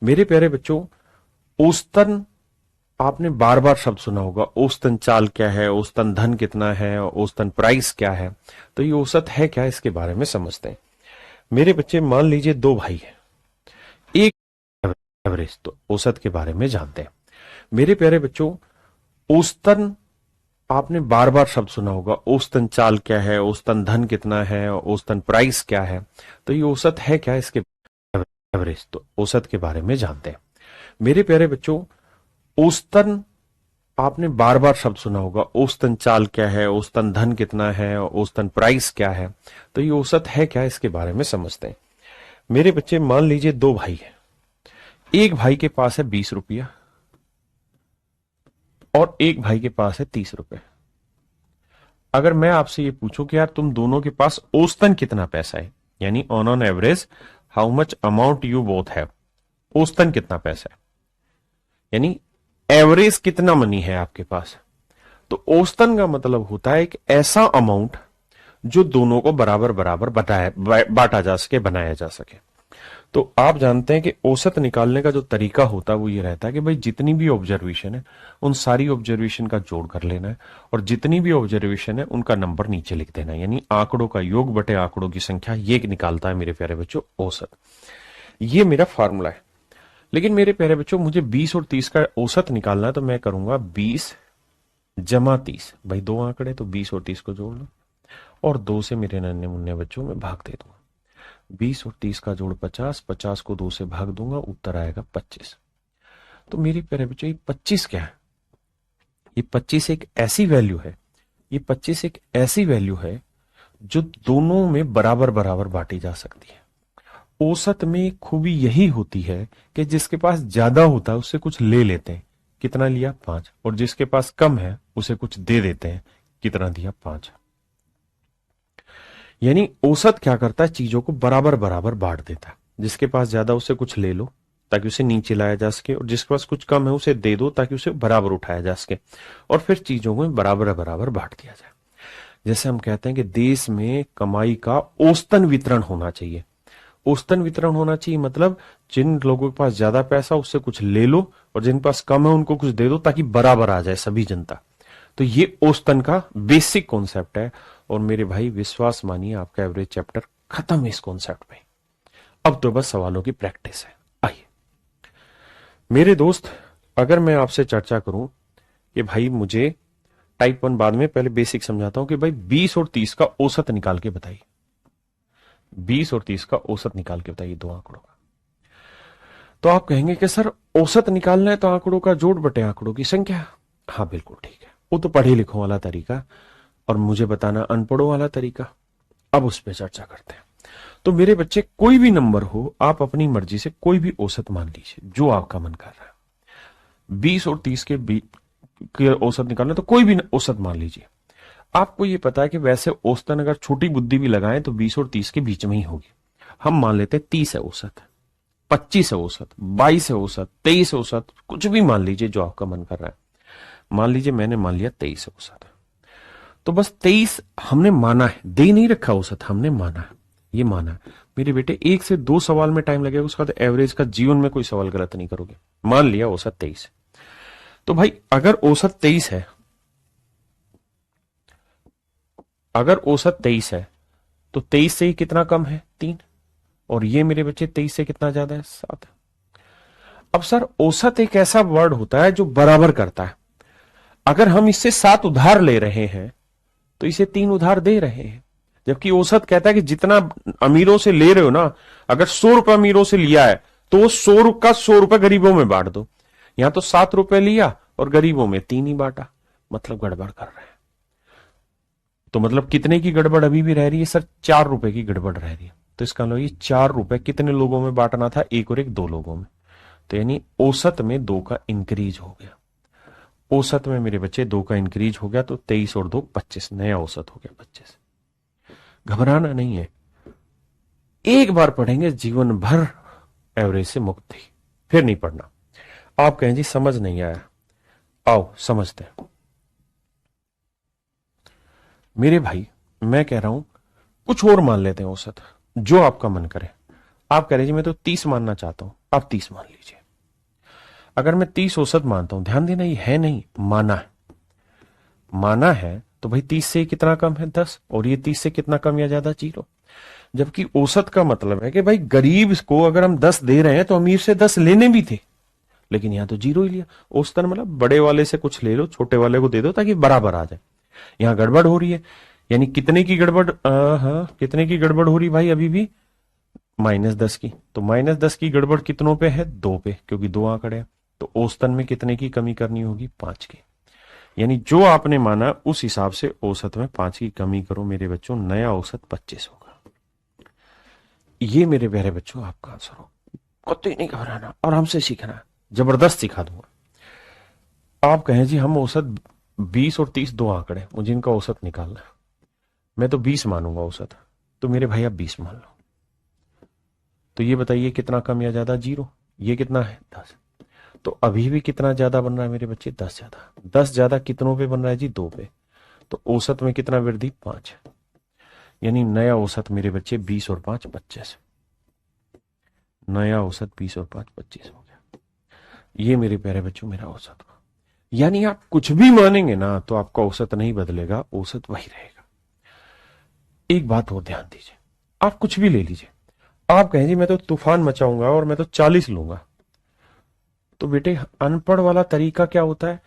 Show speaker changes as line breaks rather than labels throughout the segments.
मेरे प्यारे बच्चों, औसतन आपने बार बार शब्द सुना होगा। औसतन चाल क्या है, औसतन धन कितना है, औसतन प्राइस क्या है। तो ये औसत है क्या, इसके बारे में समझते हैं। मेरे बच्चे, मान लीजिए दो भाई हैं, एक एवरेज, तो औसत के बारे में जानते हैं। मेरे प्यारे बच्चों, औसतन आपने बार बार शब्द सुना होगा। औसतन चाल क्या है, औसतन धन कितना है, औसतन प्राइस क्या है। तो ये औसत है क्या, इसके एवरेज, तो औसत के बारे में जानते हैं। मेरे प्यारे बच्चों, औसतन आपने बार बार शब्द सुना होगा। औसतन चाल क्या है, औसतन धन कितना है, औसतन प्राइस क्या है। तो ये औसत है क्या, इसके बारे में समझते हैं। मेरे बच्चे, मान लीजिए दो भाई हैं, एक भाई के पास है 20 रुपया और एक भाई के पास है 30 रुपए। अगर मैं आपसे ये पूछूं कि यार तुम दोनों के पास औसतन कितना पैसा है, यानी on average how much amount you both have, औसतन कितना पैसा है, यानी एवरेज कितना मनी है आपके पास। तो औसतन का मतलब होता है एक ऐसा अमाउंट जो दोनों को बराबर बराबर बताया बांटा जा सके, बनाया जा सके। तो आप जानते हैं कि औसत निकालने का जो तरीका होता है वो ये रहता है कि भाई जितनी भी ऑब्जर्वेशन है उन सारी ऑब्जर्वेशन का जोड़ कर लेना है, और जितनी भी ऑब्जर्वेशन है उनका नंबर नीचे लिख देना है, यानी आंकड़ों का योग बटे आंकड़ों की संख्या, ये निकालता है मेरे प्यारे बच्चों औसत। ये मेरा फार्मूला है। लेकिन मेरे प्यारे बच्चों, मुझे 20 और 30 का औसत निकालना है, तो मैं करूंगा 20 जमा 30। भाई दो आंकड़े, तो 20 और 30 को जोड़ लो और 2 से मेरे नन्हे मुन्ने बच्चों में भाग दे दूंगा। 20 और 30 का जोड़ 50, 50 को 2 से भाग दूंगा, उत्तर आएगा 25। तो मेरे प्यारे बच्चों, ये 25 क्या है? ये 25 एक ऐसी वैल्यू है, ये 25 एक ऐसी वैल्यू है जो दोनों में बराबर बराबर बांटी जा सकती है। औसत में खूबी यही होती है कि जिसके पास ज्यादा होता है उससे कुछ ले लेते हैं, कितना लिया 5, और जिसके पास कम है उसे कुछ दे देते हैं, कितना दिया 5। यानी औसत क्या करता है, चीजों को बराबर बराबर बांट देता है। जिसके पास ज्यादा उससे कुछ ले लो ताकि उसे नीचे लाया जा सके, और जिसके पास कुछ कम है उसे दे दो ताकि उसे बराबर उठाया जा सके, और फिर चीजों को बराबर बराबर बांट दिया जाए। जैसे हम कहते हैं कि देश में कमाई का औसतन वितरण होना चाहिए। औसतन वितरण होना चाहिए मतलब जिन लोगों के पास ज्यादा पैसा उससे कुछ ले लो, और जिन पास कम है उनको कुछ दे दो ताकि बराबर आ जाए सभी जनता। तो ये औसतन का बेसिक कॉन्सेप्ट है। और मेरे भाई विश्वास मानिए, आपका एवरेज चैप्टर खत्म है इस कॉन्सेप्ट में। अब तो बस सवालों की प्रैक्टिस है। आइए मेरे दोस्त, अगर मैं आपसे चर्चा करूं कि भाई मुझे टाइप 1 बाद में, पहले बेसिक समझाता हूं कि भाई 20 और 30 का औसत निकाल के बताइए। 20 और 30 का औसत निकाल के बताइए दो आंकड़ों का। तो आप कहेंगे कि सर औसत निकालना है तो आंकड़ों का जोड़ बटे आंकड़ों की संख्या। हाँ बिल्कुल ठीक है, वो तो पढ़े लिखों वाला तरीका, और मुझे बताना अनपढ़ों वाला तरीका। अब उस पर चर्चा करते हैं। तो मेरे बच्चे, कोई भी नंबर हो, आप अपनी मर्जी से कोई भी औसत मान लीजिए जो आपका मन कर रहा है। 20 और 30 के औसत निकालना, तो कोई भी औसत मान लीजिए। आपको ये पता है कि वैसे औसतन अगर छोटी बुद्धि भी लगाएं तो 20 और 30 के बीच में ही होगी। हम मान लेते हैं 30 है औसत, 25 है औसत, 22 है औसत, 23 है औसत, कुछ भी मान लीजिए जो आपका मन कर रहा है। मान लीजिए मैंने मान लिया 23 है औसत, तो बस 23 हमने माना है, दे नहीं रखा औसत, हमने माना है, ये माना है। मेरे बेटे, 1 से 2 सवाल में टाइम लगेगा, उसका तो एवरेज का जीवन में कोई सवाल गलत नहीं करोगे। मान लिया औसत 23। तो भाई अगर औसत 23 है, अगर औसत 23 है तो 23 से ही कितना कम है, 3। और ये मेरे बच्चे 23 से कितना ज्यादा है, 7। अब सर औसत एक ऐसा वर्ड होता है जो बराबर करता है। अगर हम इससे 7 उधार ले रहे हैं तो इसे 3 उधार दे रहे हैं। जबकि औसत कहता है कि जितना अमीरों से ले रहे हो ना, अगर 100 रुपए अमीरों से लिया है तो वो 100 का 100 रुपए गरीबों में बांट दो। यहां तो 7 रुपए लिया और गरीबों में 3 ही बांटा, मतलब गड़बड़ कर रहे हैं। तो मतलब कितने की गड़बड़ अभी भी रह रही है सर, 4 रुपए की गड़बड़ रह रही है। तो इसका मतलब ये 4 रुपए कितने लोगों में बांटना था, एक और एक 2 लोगों में। तो यानी औसत में 2 का इंक्रीज हो गया। औसत में मेरे बच्चे 2 का इंक्रीज हो गया, तो 23 और 2 25, नया औसत हो गया 25। घबराना नहीं है, एक बार पढ़ेंगे जीवन भर एवरेज से मुक्ति, फिर नहीं पढ़ना। आप कहें जी समझ नहीं आया, आओ समझते हैं। मेरे भाई मैं कह रहा हूं कुछ और मान लेते हैं औसत, जो आपका मन करे। आप कह रहे जी मैं तो 30 मानना चाहता हूं, आप 30 मान लीजिए। अगर मैं 30 औसत मानता हूं, ध्यान देना ये है नहीं, माना है, माना है तो भाई 30 से कितना कम है 10, और ये 30 से कितना कम या ज्यादा 0। जबकि औसत का मतलब है कि भाई गरीब को अगर हम 10 दे रहे हैं तो अमीर से 10 लेने भी थे, लेकिन यहां तो 0 ही लिया। औसतन मतलब बड़े वाले से कुछ ले लो, छोटे वाले को दे दो ताकि बराबर आ जाए। यहां गड़बड़ हो रही है, यानी कितने की गड़बड़, हाँ कितने की गड़बड़ हो रही भाई अभी भी, -10 की। तो -10 की गड़बड़ कितनों पे है, 2 पे, क्योंकि 2 आंकड़े हैं। तो औसतन में कितने की कमी करनी होगी, 5 की। यानी जो आपने माना उस हिसाब से औसत में 5 की कमी करो मेरे बच्चों, नया औसत 25 होगा। ये मेरे प्यारे बच्चों आपका आंसर हो। कतई नहीं घबराना, आराम से सीखना, जबरदस्त सिखा दूंगा। आप कहें जी हम औसत 20 और 30 दो आंकड़े, मुझे इनका औसत निकालना है, मैं तो 20 मानूंगा औसत। तो मेरे भाई आप 20 मान लो। तो ये बताइए कितना कम या ज्यादा, 0। ये कितना है, 10। तो अभी भी कितना ज्यादा बन रहा है मेरे बच्चे, 10 ज्यादा। 10 ज्यादा कितनों पे बन रहा है जी, 2 पे। तो औसत में कितना वृद्धि, 5। यानी नया औसत मेरे बच्चे 20 और 5 25। नया औसत 20 और 5 25 हो गया। ये मेरे प्यारे बच्चों मेरा औसत हुआ। यानी आप कुछ भी मानेंगे ना तो आपका औसत नहीं बदलेगा, औसत वही रहेगा। एक बात और ध्यान दीजिए, आप कुछ भी ले लीजिए, आप कहें जी मैं तो तूफान मचाऊंगा और मैं तो 40 लूंगा। तो बेटे अनपढ़ वाला तरीका क्या होता है,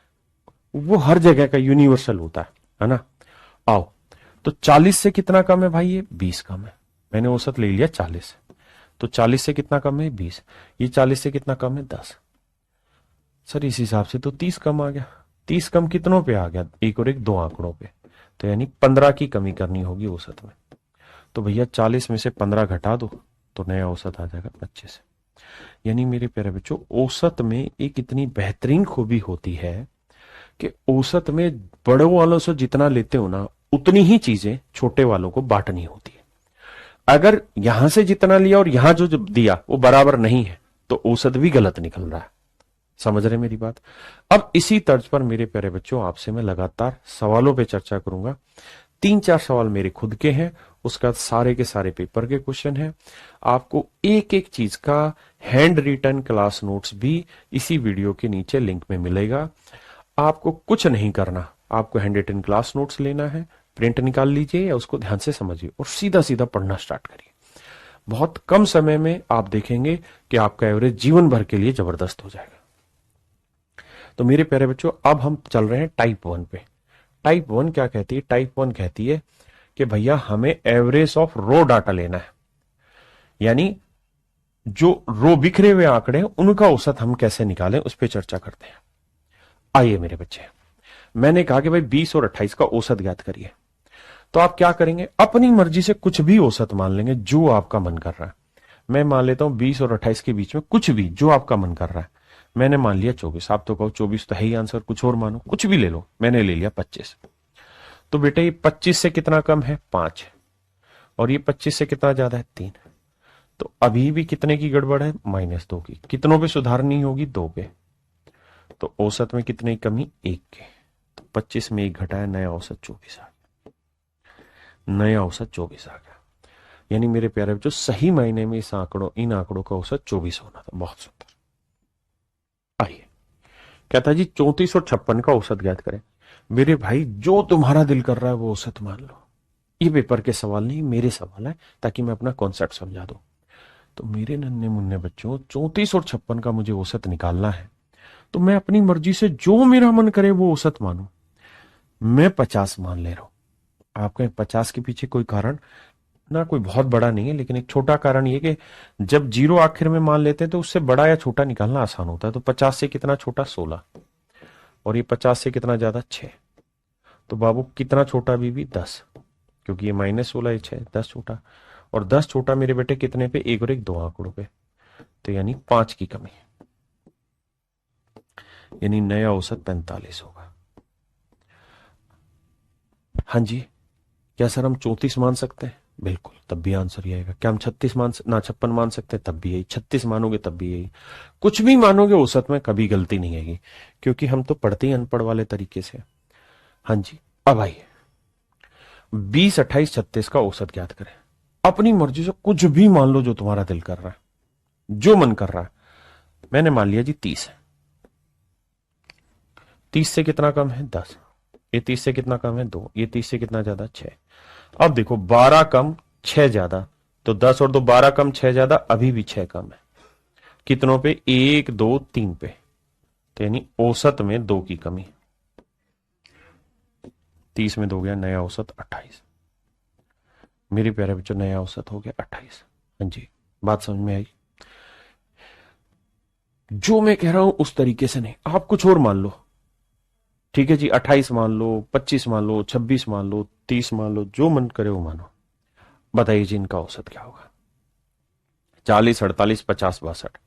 वो हर जगह का यूनिवर्सल होता है ना। आओ, तो 40 से कितना कम है भाई, ये 20 कम है। मैंने औसत ले लिया 40, तो 40 से कितना कम है, 20। ये 40 से कितना कम है, 10। सर इस हिसाब से तो 30 कम आ गया। 30 कम कितनों पे आ गया, एक और एक दो आंकड़ों पे। तो यानी 15 की कमी करनी होगी औसत में। तो भैया 40 में से 15 घटा दो तो नया औसत आ जाएगा 25। यानी मेरे प्यारे बच्चों औसत में एक इतनी बेहतरीन खूबी होती है कि औसत में बड़ों वालों से जितना लेते हो ना, उतनी ही चीजें छोटे वालों को बांटनी होती है। अगर यहां से जितना लिया और यहां जो दिया वो बराबर नहीं है तो औसत भी गलत निकल रहा है। समझ रहे मेरी बात। अब इसी तर्ज पर मेरे प्यारे बच्चों आपसे मैं लगातार सवालों पे चर्चा करूंगा। 3-4 सवाल मेरे खुद के हैं, उसका सारे के सारे पेपर के क्वेश्चन हैं। आपको एक एक चीज का हैंड रिटन क्लास नोट्स भी इसी वीडियो के नीचे लिंक में मिलेगा। आपको कुछ नहीं करना, आपको हैंड रिटन क्लास नोट्स लेना है, प्रिंट निकाल लीजिए या उसको ध्यान से समझिए और सीधा सीधा पढ़ना स्टार्ट करिए। बहुत कम समय में आप देखेंगे कि आपका एवरेज जीवन भर के लिए जबरदस्त हो जाएगा। तो मेरे प्यारे बच्चों अब हम चल रहे हैं टाइप 1 पे। टाइप 1 क्या कहती है, टाइप 1 कहती है कि भैया हमें एवरेज ऑफ रो डाटा लेना है, यानी जो रो बिखरे हुए आंकड़े हैं उनका औसत हम कैसे निकालें उस पर चर्चा करते हैं। आइए मेरे बच्चे, मैंने कहा कि भाई 20 और 28 का औसत ज्ञात करिए। तो आप क्या करेंगे, अपनी मर्जी से कुछ भी औसत मान लेंगे जो आपका मन कर रहा है। मैं मान लेता हूं 20 और 28 के बीच में कुछ भी जो आपका मन कर रहा है। मैंने मान लिया 24, आप तो कहो 24 तो है ही आंसर, कुछ और मानो, कुछ भी ले लो। मैंने ले लिया 25। तो बेटा ये 25 से कितना कम है, 5, और ये 25 से कितना ज्यादा है, 3। तो अभी भी कितने की गड़बड़ है, -2 की। कितनों पे सुधारनी होगी, 2 पे। तो औसत में कितने की कमी, 1 के। तो 25 में 1 घटाया, नया औसत 24 आ गया। नया औसत 24 आ गया। यानी मेरे प्यारे बच्चों सही मायने में इन आंकड़ों का औसत 24 होना था। बहुत सुंदर। आइए, कहता है जी 34 और 56 का औसत ज्ञात करें। मेरे भाई जो तुम्हारा दिल कर रहा है वो औसत मान लो। ये पेपर के सवाल नहीं, मेरे सवाल है, ताकि मैं अपना कॉन्सेप्ट समझा दूं। तो मेरे नन्हे मुन्ने बच्चों 34 और 56 का मुझे औसत निकालना है, तो मैं अपनी मर्जी से जो मेरा मन करे वो औसत मानू। मैं 50 मान ले रहा हूं। आप कहें 50 के पीछे कोई कारण, ना कोई बहुत बड़ा नहीं है, लेकिन एक छोटा कारण ये कि जब जीरो आखिर में मान लेते हैं तो उससे बड़ा या छोटा निकालना आसान होता है। तो 50 से कितना छोटा, 16, और ये 50 से कितना ज्यादा, 6। तो बाबू कितना छोटा बीबी, 10, क्योंकि ये -16 ये 6, 10 छोटा। और 10 छोटा मेरे बेटे कितने पे, एक और एक दो आंकड़ों पे। तो यानी 5 की कमी, यानी नया औसत 45 होगा। हाँ जी, क्या सर हम 34 मान सकते हैं, बिल्कुल, तब भी आंसर ही आएगा। क्या हम 36 मान ना 56 मान सकते हैं, तब भी यही। 36 मानोगे तब भी यही। कुछ भी मानोगे औसत में कभी गलती नहीं आएगी, क्योंकि हम तो पढ़ते ही अनपढ़ वाले तरीके से। हाँ जी, अब आइए 20, 28, 36 का औसत ज्ञात करें। अपनी मर्जी से कुछ भी मान लो जो तुम्हारा दिल कर रहा है, जो मन कर रहा है। मैंने मान लिया जी 30 है। 30 से कितना कम है 10। ये 30 से कितना कम है 2। ये 30 से कितना ज्यादा 6। अब देखो 12 कम 6 ज्यादा, तो 10 और 2 12 कम 6 ज्यादा, अभी भी 6 कम है। कितनों पे? 1 2 3 पे। तो यानी औसत में 2 की कमी। 30 में 2 गया, नया औसत 28। मेरे प्यारे बच्चों, नया औसत हो गया 28। हाँ जी, बात समझ में आई? जो मैं कह रहा हूं उस तरीके से नहीं, आप कुछ और मान लो। ठीक है जी, 28 मान लो, 25 मान लो, 26 मान लो, 30 मान लो, जो मन करे वो मानो। बताइए जी इनका औसत क्या होगा? 40 48 50 62,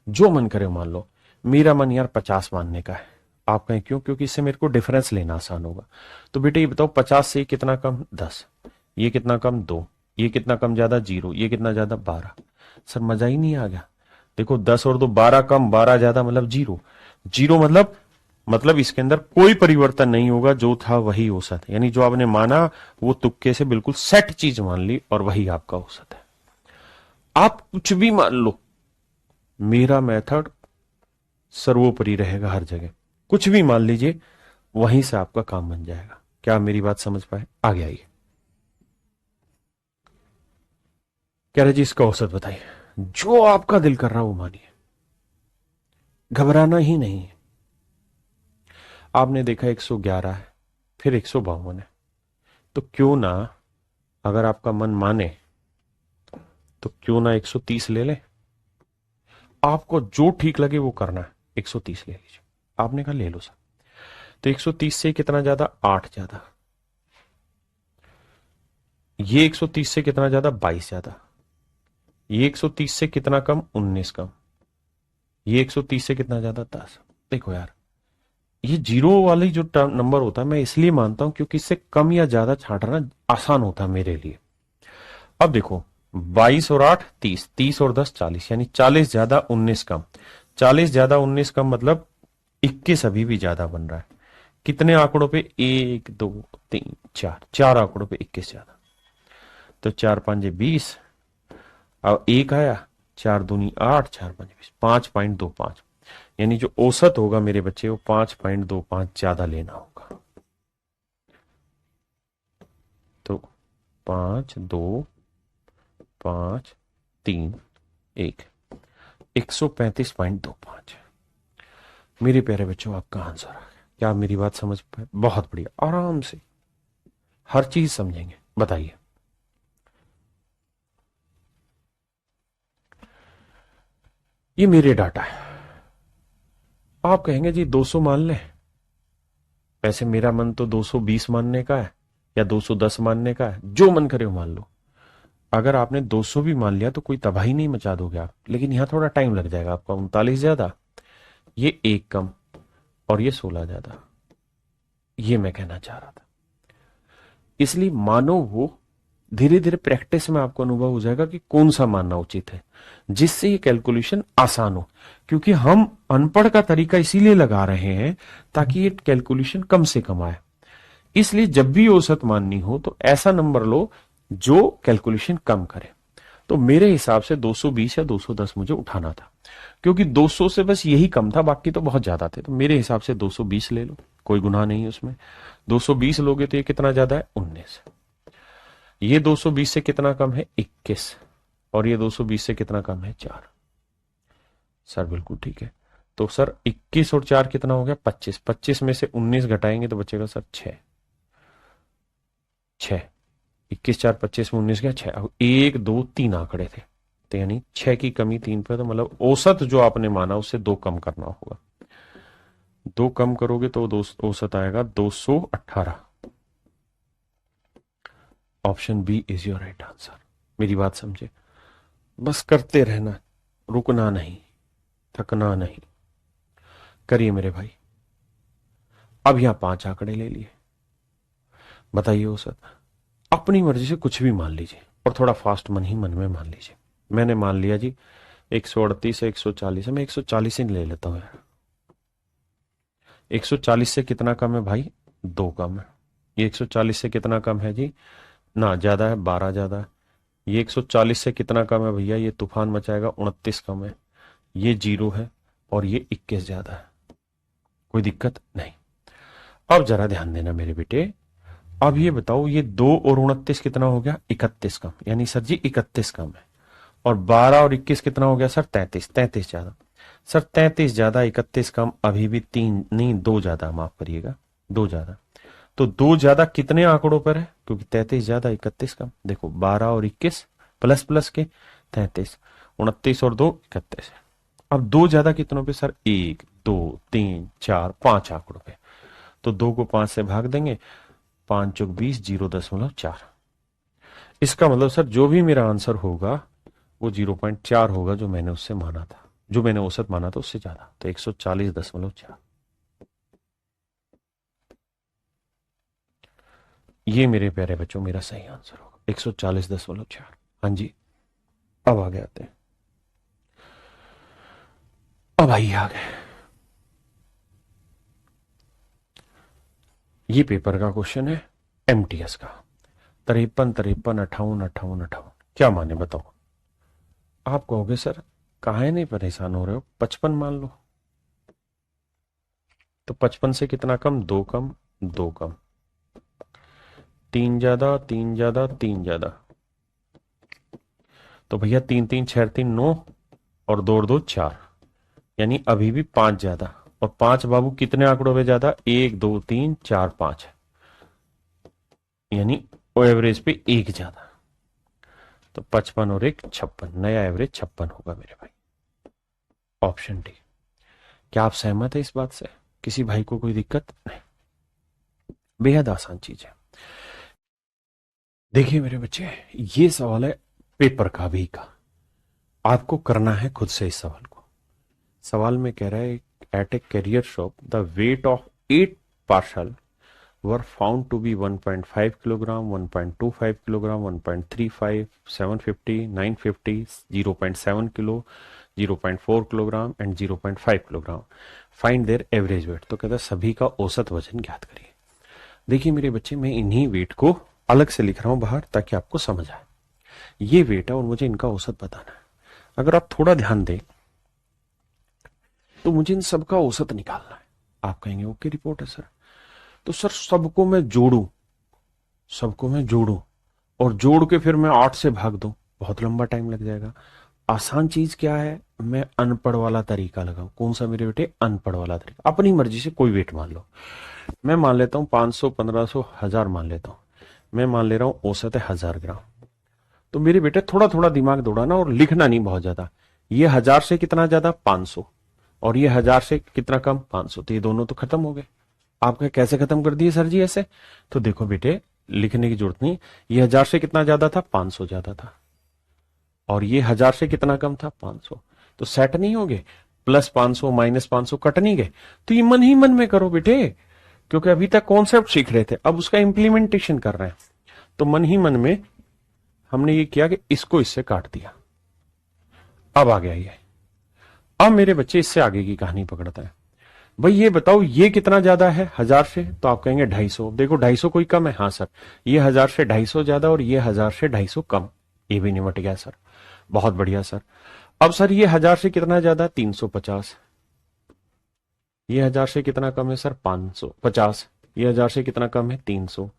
जो मन करे वो मान लो। मेरा मन यार 50 मानने का है। आप कहें क्यों? क्योंकि इससे मेरे को डिफरेंस लेना आसान होगा। तो बेटे ये बताओ, 50 से कितना कम 10, ये कितना कम 2, ये कितना कम ज्यादा 0, ये कितना ज्यादा 12। सर मजा ही नहीं आ गया। देखो 10 और 2 12 कम 12 ज्यादा मतलब 0। 0 मतलब इसके अंदर कोई परिवर्तन नहीं होगा, जो था वही औसत है। यानी जो आपने माना वो तुक्के से बिल्कुल सेट चीज मान ली और वही आपका औसत है। आप कुछ भी मान लो, मेरा मेथड सर्वोपरि रहेगा हर जगह। कुछ भी मान लीजिए, वहीं से आपका काम बन जाएगा। क्या आप मेरी बात समझ पाए? आगे आइए। कह रहे जी इसका औसत बताइए। जो आपका दिल कर रहा हो वो मानिए, घबराना ही नहीं है। आपने देखा 111 है, फिर 152 है, तो क्यों ना, अगर आपका मन माने तो क्यों ना 130 ले ले। आपको जो ठीक लगे वो करना है, 130 ले लीजिए। आपने कहा ले लो सर। तो 130 से कितना ज्यादा? 8 ज्यादा। ये 130 से कितना ज्यादा? 22 ज्यादा। ये 130 से कितना कम? 19 कम। ये 130 से कितना ज्यादा? 10। देखो यार, ये जीरो वाली जो नंबर होता है मैं इसलिए मानता हूं क्योंकि इससे कम या ज्यादा छांटना आसान होता है मेरे लिए। अब देखो, 22 और 8 30, 30 और 10 40, यानी 40 ज्यादा 19 कम। 40 ज्यादा 19 कम मतलब 21 अभी भी ज्यादा बन रहा है। कितने आंकड़ों पे? 1 2 3 4, 4 आंकड़ों पे 21 ज्यादा। तो 4 5 20, अब एक आया, 4 दूनी 8, 4 5 20, 5.25। यानी जो औसत होगा मेरे बच्चे वो 5.25 ज्यादा लेना होगा। तो 5 2 5 3 1, 135.25। मेरे प्यारे बच्चों, आपका आंसर आ गया। क्या आप मेरी बात समझ पाए? बहुत बढ़िया, आराम से हर चीज समझेंगे। बताइए। ये मेरे डाटा है। आप कहेंगे जी 200 मान ले। वैसे मेरा मन तो 220 मानने का है या 210 मानने का है, जो मन करे वो मान लो। अगर आपने 200 भी मान लिया तो कोई तबाही नहीं मचा दोगे आप, लेकिन यहां थोड़ा टाइम लग जाएगा आपका। 39 ज्यादा, ये 1 कम, और ये 16 ज्यादा। ये मैं कहना चाह रहा था। इसलिए मानो वो धीरे धीरे प्रैक्टिस में आपको अनुभव हो जाएगा कि कौन सा मानना उचित है, जिससे ये कैलकुलेशन आसान हो। क्योंकि हम अनपढ़ का तरीका इसीलिए लगा रहे हैं ताकि ये कैलकुलेशन कम से कम आए। इसलिए जब भी औसत माननी हो तो ऐसा नंबर लो जो कैलकुलेशन कम करे। तो मेरे हिसाब से 220 या 210 मुझे उठाना था, क्योंकि 200 से बस यही कम था, बाकी तो बहुत ज्यादा थे। तो मेरे हिसाब से 220 ले लो, कोई गुनाह नहीं है उसमें। 220 लोगे तो ये कितना ज्यादा है? 19। ये 220 से कितना कम है? 21। और ये 220 से कितना कम है? 4। सर बिल्कुल ठीक है। तो सर 21 और 4 कितना हो गया? 25। 25 में से 19 घटाएंगे तो बचेगा सर 6। 6, 21 4 25 में 19 गया 6। अब 1 2 3 आंकड़े थे, तो यानी 6 की कमी 3 पे, तो मतलब औसत जो आपने माना उससे 2 कम करना होगा। 2 कम करोगे तो औसत आएगा 218। Option B is your right answer. मेरी बात समझे? बस करते रहना, रुकना नहीं, थकना नहीं। करिए मेरे भाई। अब यहां 5 आंकड़े ले लिए। बताइए औसत। अपनी मर्जी से कुछ भी मान लीजिए, और थोड़ा फास्ट मन ही मन में मान लीजिए। मैंने मान लिया जी 138 है, 140 है, मैं 140 ही ले लेता हूं यार। 140 से कितना कम है भाई? 2 कम है। ये 140 से कितना कम है जी? ना ज्यादा है, 12 ज्यादा है। ये 140 से कितना कम है भैया, ये तूफान मचाएगा, 29 कम है, ये 0 है और ये 21 ज्यादा है, कोई दिक्कत नहीं। अब जरा ध्यान देना मेरे बेटे, अब ये बताओ ये 2 और 29 कितना हो गया, 31 कम, यानी सर जी 31 कम है। और 12 और 21 कितना हो गया सर, 33, 33 ज्यादा। सर 33 ज्यादा 31 कम, अभी भी 3 नहीं 2 ज्यादा, माफ करिएगा 2 ज्यादा। तो 2 ज्यादा कितने आंकड़ों पर है, क्योंकि 33 ज्यादा 31 कम, देखो 12 और 21 प्लस प्लस के 33, 29 और 2 31 है। अब 2 ज्यादा कितनों पे सर, 1 2 3 4 5 आंकड़ों पे। तो 2 को 5 से भाग देंगे, 5 चौक 20, 0.4। इसका मतलब सर जो भी मेरा आंसर होगा वो 0.4 होगा, जो मैंने उससे माना था, जो मैंने औसत माना था उससे ज्यादा, तो 140.4। ये मेरे प्यारे बच्चों मेरा सही आंसर होगा 140.4। हाँ जी, अब आगे आते हैं। अब आइए आगे, ये पेपर का क्वेश्चन है एमटीएस का, 53 53 58 58 58, क्या माने बताओ। आप कहोगे सर काहे नहीं परेशान हो रहे हो, 55 मान लो। तो 55 से कितना कम, 2 कम, 2 कम, 3 ज्यादा 3 ज्यादा 3 ज्यादा। तो भैया 3 3 6 3 9 और 2 2 4, यानी अभी भी 5 ज्यादा। और 5 बाबू कितने आंकड़ों पे ज्यादा, 1 2 3 4 5, यानी वो एवरेज पे 1 ज्यादा। तो 55 और 1 56, नया एवरेज 56 होगा मेरे भाई, ऑप्शन डी। क्या आप सहमत है इस बात से, किसी भाई को कोई दिक्कत नहीं, बेहद आसान चीज है। देखिए मेरे बच्चे, ये सवाल है पेपर का भी का, आपको करना है खुद से इस सवाल को। सवाल में कह रहा है at a carrier shop the weight of 8 parcel were found to be 1.5 kilogram, 1.25 kilogram, 1.35, 750, 950, 0.7 kilo, 0.4 kilogram and 0.5 kilogram. Find their average weight. तो कहता है सभी का औसत वजन ज्ञात करिए। देखिए मेरे बच्चे, मैं इन्हीं वेट को अलग से लिख रहा हूं बाहर ताकि आपको समझ आए। ये वेट है और मुझे इनका औसत बताना है। अगर आप थोड़ा ध्यान दें तो मुझे इन सबका औसत निकालना है। आप कहेंगे ओके रिपोर्ट है सर, तो सर सबको मैं जोड़ू और जोड़ के फिर मैं 8 से भाग दूं, बहुत लंबा टाइम लग जाएगा। आसान चीज क्या है, मैं अनपढ़ वाला तरीका लगाऊं। कौन सा मेरे बेटे, अनपढ़ वाला तरीका। अपनी मर्जी से कोई वेट मान लो, मैं मान लेता हूं 500, 1500, 1000 मान लेता हूं। मैं मान ले रहा हूं औसत है 1000 ग्राम। तो मेरे बेटे थोड़ा थोड़ा दिमाग दौड़ाना और लिखना नहीं बहुत ज्यादा। ये 1000 से कितना ज्यादा, 500, और ये 1000 से कितना कम, 500। तो ये दोनों तो खत्म हो गए। आपका कैसे खत्म कर दिए सर जी ऐसे, तो देखो बेटे लिखने की जरूरत नहीं। ये 1000 से कितना ज्यादा था, 500 ज्यादा था, और ये 1000 से कितना कम था, 500। तो सेट नहीं हो गए, प्लस 500 माइनस 500 कट नहीं गए। तो ये मन ही मन में करो बेटे, क्योंकि अभी तक कॉन्सेप्ट सीख रहे थे, अब उसका इंप्लीमेंटेशन कर रहे हैं। तो मन ही मन में हमने ये किया कि इसको इससे काट दिया। अब आ गया ये। अब मेरे बच्चे इससे आगे की कहानी पकड़ता है। भाई ये बताओ ये कितना ज्यादा है 1000 से, तो आप कहेंगे 250। देखो 250 कोई कम है, हाँ सर, ये 1000 से 250 ज्यादा और ये 1000 से 250 कम, ये भी निमट गया सर, बहुत बढ़िया सर। अब सर ये 1000 से कितना ज्यादा, 350। ये 1000 से कितना कम है सर, 550। ये 1000 से कितना कम है, 300।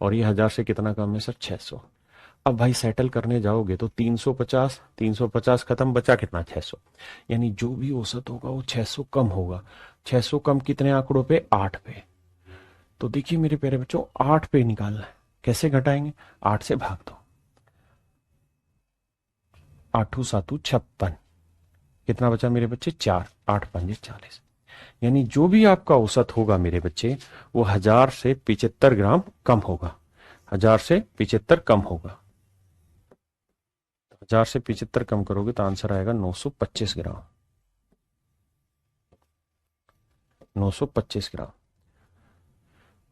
और ये 1000 से कितना कम है सर, 600। अब भाई सेटल करने जाओगे तो 350, 350 खत्म, बचा कितना, 600। यानी जो भी औसत होगा वो 600 कम होगा। 600 कम कितने आंकड़ों पे, 8 पे। तो देखिए मेरे प्यारे बच्चों, 8 पे निकालना है। कैसे घटाएंगे, 8 से भाग दो, 8 7 56, कितना बचा मेरे बच्चे, 4, 8 5 40। यानी जो भी आपका औसत होगा मेरे बच्चे, वो 1000 से 75 ग्राम कम होगा। 1000 से 75 कम होगा। 1000 से 75 कम करोगे तो आंसर आएगा 925 ग्राम। 925 ग्राम।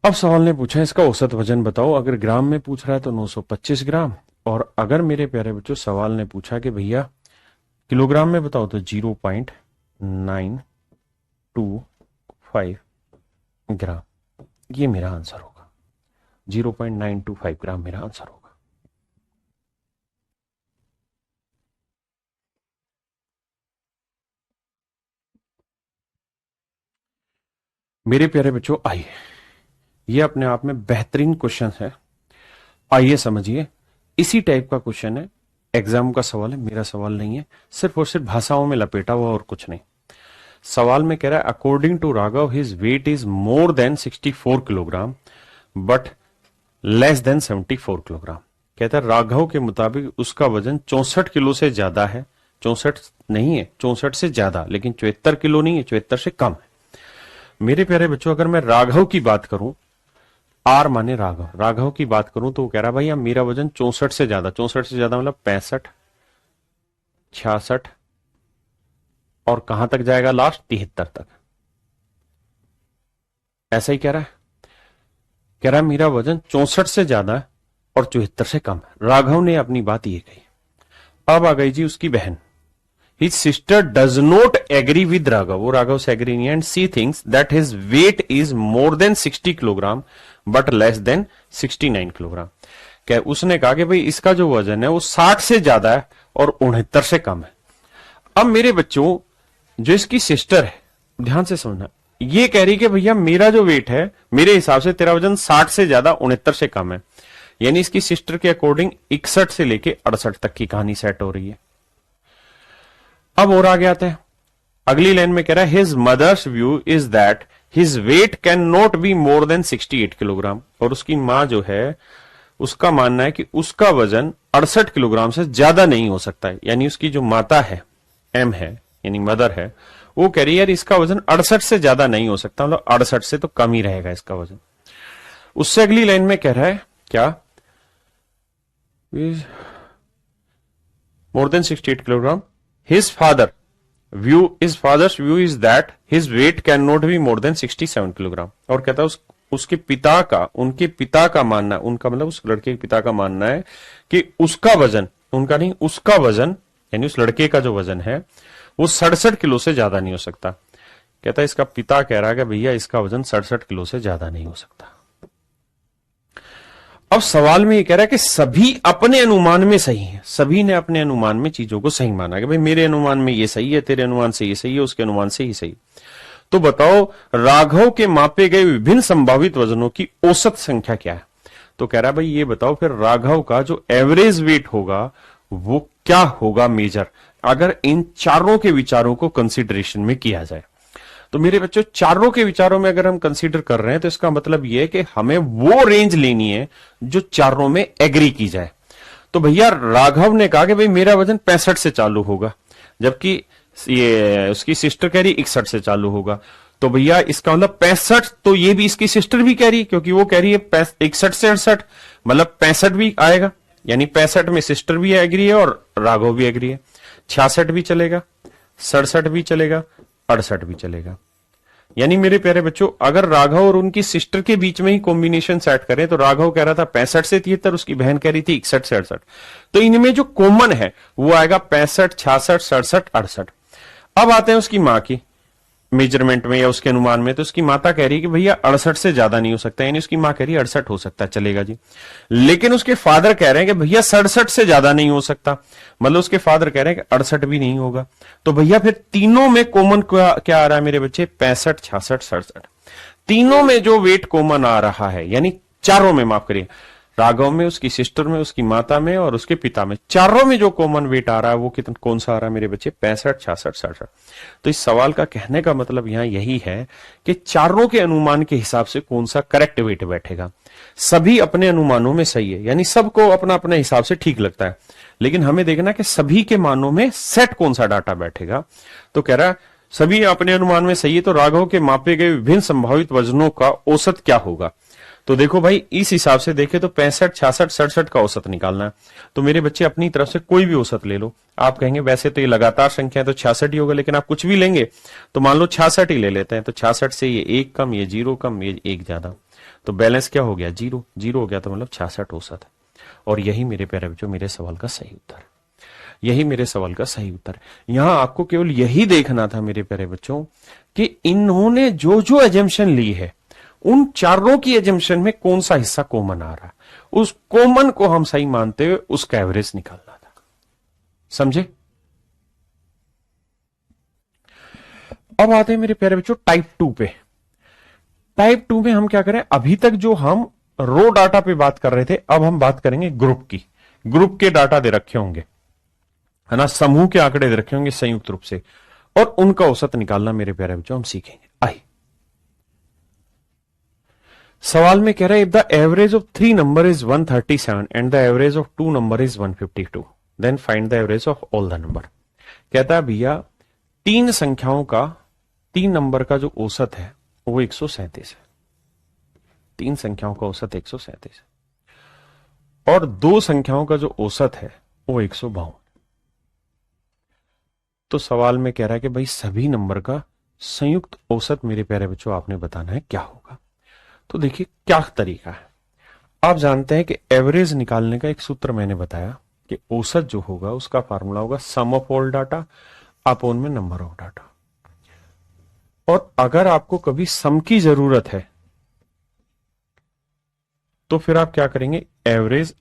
अब सवाल ने पूछा इसका औसत वजन बताओ। अगर ग्राम में पूछ रहा है तो 925 ग्राम, और अगर मेरे प्यारे बच्चों सवाल ने पूछा कि भैया किलोग्राम में बताओ तो 0.925 ग्राम, ये मेरा आंसर होगा। 0.925 ग्राम मेरा आंसर होगा। मेरे प्यारे बच्चों, आइए, ये अपने आप में बेहतरीन क्वेश्चन है। आइए समझिए, इसी टाइप का क्वेश्चन है, एग्जाम का सवाल है, मेरा सवाल नहीं है, सिर्फ और सिर्फ भाषाओं में लपेटा हुआ और कुछ नहीं। सवाल में कह रहा है, according to Raghav his weight is more than 64 kilogram but less than 74 kilogram. कहता है राघव के मुताबिक उसका वजन 64 किलो से ज्यादा है। 64 नहीं है, 64 से ज्यादा, लेकिन 74 किलो नहीं है, 74 से कम है। मेरे प्यारे बच्चों, अगर मैं राघव की बात करूं, आर माने राघव, राघव की बात करूं तो वो कह रहा भाई मेरा वजन 64 से ज्यादा, 64 से ज्यादा मतलब 65, 66 और कहां तक जाएगा लास्ट 73 तक। ऐसा ही कह रहा है। कह रहा है मेरा वजन 64 से ज्यादा है और 74 से कम है। राघव ने अपनी बात ये कही। अब आ गई जी उसकी बहन। His sister does not agree with Raghav, वो राघव से एग्री नहीं है, and she thinks that his weight is more than 60 kilogram but less than 69 kilogram. क्या उसने कहा कि भाई इसका जो वजन है वो 60 से ज्यादा है और 69 से कम है। अब मेरे बच्चों, जो इसकी सिस्टर है, ध्यान से समझना, ये कह रही कि भैया मेरा जो वेट है, मेरे हिसाब से तेरा वजन 60 से ज्यादा 69 से कम है। यानी इसकी सिस्टर के अकॉर्डिंग 61 से लेके 68 तक की कहानी सेट हो रही है। अब और आगे आते हैं, अगली लाइन में कह रहा है his mother's view is that his weight can not be more than 68 kilogram. और उसकी मां जो है, उसका मानना है कि उसका वजन 68 किलोग्राम से ज्यादा नहीं हो सकता है। यानी उसकी जो माता है, एम है, यानी मदर है, वो कह रही है यार इसका वजन 68 से ज्यादा नहीं हो सकता, मतलब 68 से तो कम ही रहेगा इसका वजन। उससे अगली लाइन में कह रहा है क्या, मोर than 68 kilogram. His father's view is that his weight cannot be more than 67 kilogram. और कहता है उसके पिता का, उनके पिता का मानना, उनका मतलब उस लड़के के पिता का मानना है कि उसका वजन, उनका नहीं, उसका वजन, यानी उस लड़के का जो वजन है वो 67 किलो से ज्यादा नहीं हो सकता। कहता है इसका पिता कह रहा है कि भैया इसका वजन 67 किलो से ज्यादा नहीं हो सकता। अब सवाल में ये कह रहा है कि सभी अपने अनुमान में सही है, सभी ने अपने अनुमान में चीजों को सही माना कि भाई मेरे अनुमान में ये सही है, तेरे अनुमान से ये सही है, उसके अनुमान से ही सही। तो बताओ राघव के मापे गए विभिन्न संभावित वजनों की औसत संख्या क्या है। तो कह रहा है भाई ये बताओ फिर राघव का जो एवरेज वेट होगा वो क्या होगा मेजर, अगर इन चारों के विचारों को कंसिडरेशन में किया जाए। तो मेरे बच्चों, चारों के विचारों में अगर हम कंसीडर कर रहे हैं तो इसका मतलब यह है कि हमें वो रेंज लेनी है जो चारों में एग्री की जाए। तो भैया राघव ने कहा कि भाई मेरा वजन 65 से चालू होगा, जबकि ये उसकी सिस्टर कह रही 61 से चालू होगा। तो भैया इसका मतलब 65, तो ये भी इसकी सिस्टर भी कह रही है, क्योंकि वो कह रही है 61 से 68, मतलब 65 भी आएगा। यानी 65 में सिस्टर भी एग्री है और राघव भी एग्री है। 66 भी चलेगा, 67 भी चलेगा, 68 भी चलेगा। यानी मेरे प्यारे बच्चों, अगर राघव और उनकी सिस्टर के बीच में ही कॉम्बिनेशन सेट करें तो राघव कह रहा था 65 से 73, उसकी बहन कह रही थी 61 से 68, तो इनमें जो कॉमन है वो आएगा 65, 66, 67, 68। अब आते हैं उसकी मां की मेजरमेंट में या उसके अनुमान में। तो उसकी माता कह रही है कि भैया 68 से ज्यादा नहीं हो सकता, यानी उसकी मां कह रही है 68 हो सकता है, चलेगा जी। लेकिन उसके फादर कह रहे हैं कि भैया 67 से ज्यादा नहीं हो सकता, मतलब उसके फादर कह रहे हैं कि 68 भी नहीं होगा। तो भैया फिर तीनों में कॉमन क्या आ रहा है मेरे बच्चे, 65, 66, 67। तीनों में जो वेट कॉमन आ रहा है, यानी चारों में, माफ करिए, राघव में, उसकी सिस्टर में, उसकी माता में और उसके पिता में, चारों में जो कॉमन वेट आ रहा है वो कितना, कौन सा आ रहा है मेरे बच्चे, 65, 66, 67। तो इस सवाल का कहने का मतलब यहां यही है कि चारों के अनुमान के हिसाब से कौन सा करेक्ट वेट बैठेगा। सभी अपने अनुमानों में सही है, यानी सबको अपना अपने हिसाब से ठीक लगता है, लेकिन हमें देखना कि सभी के मानों में सेट कौन सा डाटा बैठेगा। तो कह रहा है सभी अपने अनुमान में सही है, तो राघव के मापे गए विभिन्न संभावित वजनों का औसत क्या होगा। तो देखो भाई, इस हिसाब से देखे तो 65, 66, 67 का औसत निकालना है। तो मेरे बच्चे अपनी तरफ से कोई भी औसत ले लो। आप कहेंगे वैसे तो ये लगातार संख्या है तो 66 ही होगा, लेकिन आप कुछ भी लेंगे तो मान लो 66 ही ले लेते हैं। तो 66 से ये 1 कम, ये 0 कम, ये 1 ज्यादा, तो बैलेंस क्या हो गया, 0 0 हो गया, तो मतलब 66 औसत है। और यही मेरे प्यारे बच्चों मेरे सवाल का सही उत्तर है, यही मेरे सवाल का सही उत्तर है। यहां आपको केवल यही देखना था मेरे प्यारे बच्चों कि इन्होंने जो जो एजम्पशन ली है उन चारों की एजम्पशन में कौन सा हिस्सा कॉमन आ रहा है, उस कॉमन को हम सही मानते हुए उसका एवरेज निकालना था। समझे। अब आते हैं मेरे प्यारे बच्चों टाइप 2 पे। टाइप 2 में हम क्या करें, अभी तक जो हम रो डाटा पे बात कर रहे थे, अब हम बात करेंगे ग्रुप की। ग्रुप के डाटा दे रखे होंगे, है ना, समूह के आंकड़े दे रखे होंगे संयुक्त रूप से, और उनका औसत निकालना मेरे प्यारे बच्चों हम सीखेंगे। आइए, सवाल में कह रहा है if the average of 3 number is 137 and the average of 2 number is 152 then find the average of all the number. कहता है भैया तीन संख्याओं का, 3 नंबर का जो औसत है वो 137 है, 3 संख्याओं का औसत 137 है, और 2 संख्याओं का जो औसत है वो 152। तो सवाल में कह रहा है कि भाई सभी नंबर का संयुक्त औसत मेरे प्यारे बच्चों आपने बताना है, क्या होगा। तो देखिए क्या तरीका है। आप जानते हैं कि एवरेज निकालने का एक सूत्र मैंने बताया कि औसत जो होगा उसका फार्मूला होगा सम ऑफ ऑल डाटा अपॉन में नंबर ऑफ डाटा। और अगर आपको कभी सम की जरूरत है तो फिर आप क्या करेंगे, एवरेज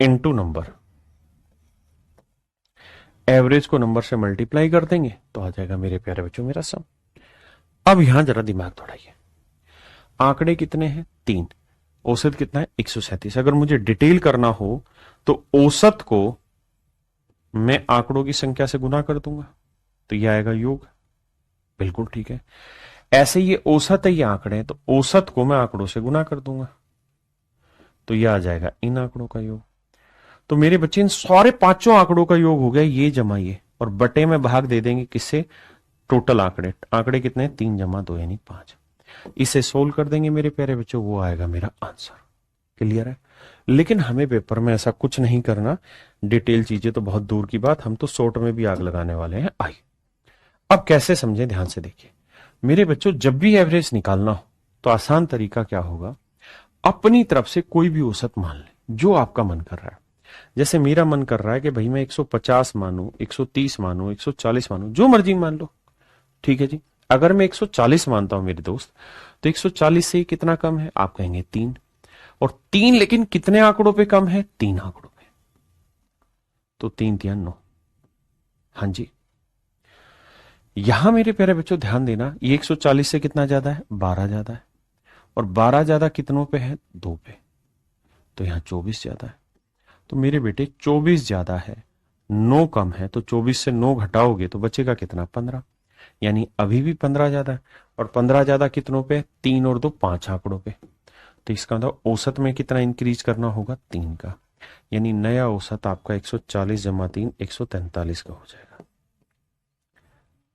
इनटू नंबर, एवरेज को नंबर से मल्टीप्लाई कर देंगे तो आ जाएगा मेरे प्यारे बच्चों मेरा सम। अब यहां जरा दिमाग दौड़ाइए, आंकड़े कितने हैं, 3, औसत कितना है 137। अगर मुझे डिटेल करना हो तो औसत को मैं आंकड़ों की संख्या से गुना कर दूंगा तो यह आएगा योग, बिल्कुल ठीक है। ऐसे ये औसत है, ये आंकड़े हैं, तो औसत को मैं आंकड़ों से गुना कर दूंगा तो यह आ जाएगा इन आंकड़ों का योग। तो मेरे बच्चे इन सारे पांचों आंकड़ों का योग हो गया ये जमा ये, और बटे में भाग दे देंगे किससे, टोटल आंकड़े, आंकड़े कितने हैं 3 जमा 2 यानी 5। इसे सोल्व कर देंगे मेरे प्यारे बच्चों, वो आएगा मेरा आंसर। क्लियर है। लेकिन हमें पेपर में ऐसा कुछ नहीं करना, डिटेल चीजें तो बहुत दूर की बात, हम तो शॉर्ट में भी आग लगाने वाले हैं। आइए अब कैसे समझें, ध्यान से देखिए मेरे बच्चों, जब भी एवरेज निकालना हो तो आसान तरीका क्या होगा, अपनी तरफ से कोई भी औसत मान ले जो आपका मन कर रहा है। जैसे मेरा मन कर रहा है कि भाई मैं 150 मानूं, 130 मानूं, 140 मानूं, जो मर्जी मान लो, ठीक है जी। अगर मैं 140 मानता हूं मेरे दोस्त, तो 140 से कितना कम है, आप कहेंगे 3, और 3 लेकिन कितने आंकड़ों पे कम है, 3 आंकड़ों पे, तो 3 3 9। हाँ जी, यहां मेरे प्यारे बच्चों ध्यान देना, ये 140 से कितना ज्यादा है, 12 ज्यादा है, और 12 ज्यादा कितनों पे है, 2 पे, तो यहां 24 ज्यादा है। तो मेरे बेटे 24 ज्यादा है, 9 कम है, तो 24 से 9 घटाओगे तो बचेगा कितना, 15, यानी अभी भी 15 ज्यादा है। और 15 ज्यादा कितनों पे, 3 और 2 5 आंकड़ों पे, तो इसका मतलब औसत में कितना इंक्रीज करना होगा, 3 का, यानी नया औसत आपका 140 जमा 3 143 का हो जाएगा।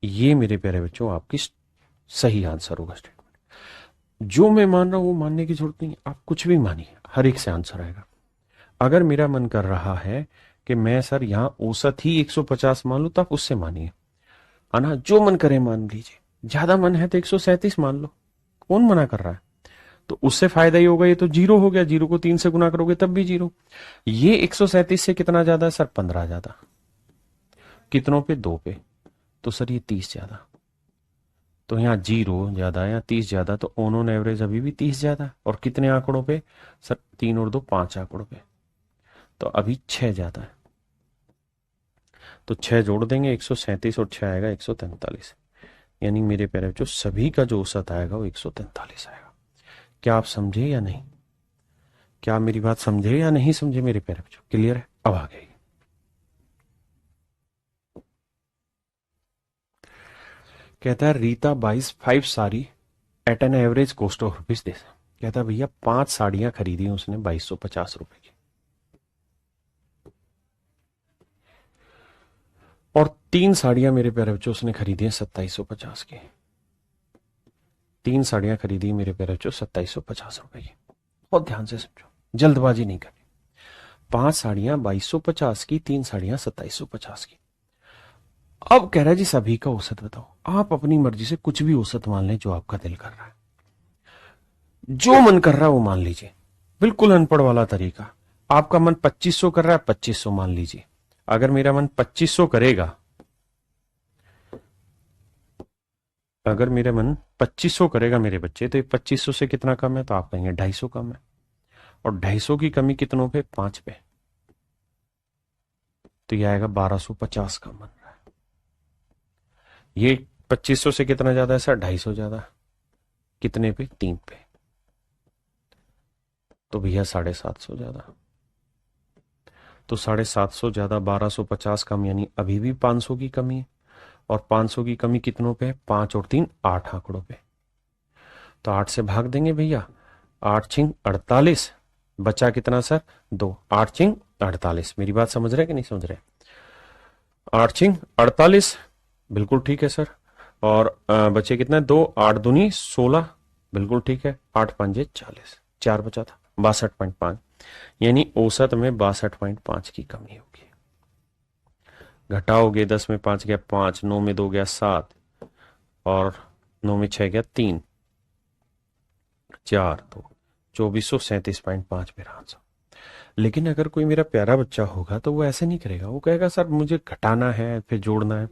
ये मेरे प्यारे बच्चों आपकी सही आंसर होगा स्टेटमेंट। जो मैं मान रहा हूं वो मानने की जरूरत नहीं, आप कुछ भी मानिए, हर एक से आंसर आएगा। अगर मेरा मन कर रहा है कि मैं सर यहां औसत ही 150 मान लू तो आप उससे मानिए, है ना, जो मन करे मान लीजिए। ज्यादा मन है तो 137 मान लो, कौन मना कर रहा है, तो उससे फायदा ही होगा। ये तो जीरो हो गया, जीरो को 3 से गुना करोगे तब भी जीरो। ये 137 से कितना ज्यादा है सर, 15 ज्यादा, कितनों पे, 2 पे, तो सर ये 30 ज्यादा, तो यहाँ जीरो ज्यादा है या 30 ज्यादा, तो ऑन एवरेज अभी भी 30 ज्यादा, और कितने आंकड़ों पे सर, 3 और 2 5 आंकड़ों पे, तो अभी 6 ज्यादा है। तो 6 जोड़ देंगे, 137 और 6 आएगा 143, यानी मेरे प्यारे बच्चों सभी का जो औसत आएगा वो 143 आएगा। क्या आप समझे या नहीं, क्या आप मेरी बात समझे या नहीं समझे मेरे प्यारे बच्चों, क्लियर है। अब आ गई, कहता है Rita buys 5 sari at an average cost of rupees this. कहता है भैया 5 साड़ियां खरीदी उसने 2250 रुपए की, और 3 साड़ियां मेरे प्यारे बच्चों उसने खरीदी है 2750 की। 3 साड़ियां खरीदी मेरे प्यारे बच्चों 2750 रुपए की। बहुत ध्यान से समझो, जल्दबाजी नहीं करनी। 5 साड़ियां 2250 की, 3 साड़ियां 2750 की। अब कह रहा है जी सभी का औसत बताओ। आप अपनी मर्जी से कुछ भी औसत मान लें जो आपका दिल कर रहा है, जो मन कर रहा है वो मान लीजिए, बिल्कुल अनपढ़ वाला तरीका। आपका मन 2500 कर रहा है, 2500 मान लीजिए। अगर मेरा मन 2500 करेगा, अगर मेरा मन 2500 करेगा मेरे बच्चे, तो ये 2500 से कितना कम है, तो आप कहेंगे 250 कम है, और 250 की कमी कितनों पे, 5 पे, तो ये आएगा 1250 का मन रहा है। ये 2500 से कितना ज्यादा है सर, 250 ज्यादा, कितने पे? 3 पे। तो भैया 750 ज्यादा, तो 750 ज्यादा 1250 कम, यानी अभी भी 500 की कमी है। और 500 की कमी कितनों पे है? 5 और 3 8 आंकड़ों पे। तो 8 से भाग देंगे भैया, 8 छिंग 48, बचा कितना सर? 2। 8 छिंग 48, मेरी बात समझ रहे कि नहीं समझ रहे? 8 छिंग 48, बिल्कुल ठीक है सर। और बचे कितना? 2। 8 दूनी 16, बिल्कुल ठीक है। 8 पंजे 40, 4 बचा था, 62.5, यानी औसत में 62.5 की कमी होगी। घटाओगे, 10 में 5 गया 5, 9 में 2 गया 7, और 9 में 6 गया 3, 4, तो 2437.5 मेरा आंसर। लेकिन अगर कोई मेरा प्यारा बच्चा होगा तो वो ऐसे नहीं करेगा, वो कहेगा सर मुझे घटाना है फिर जोड़ना है।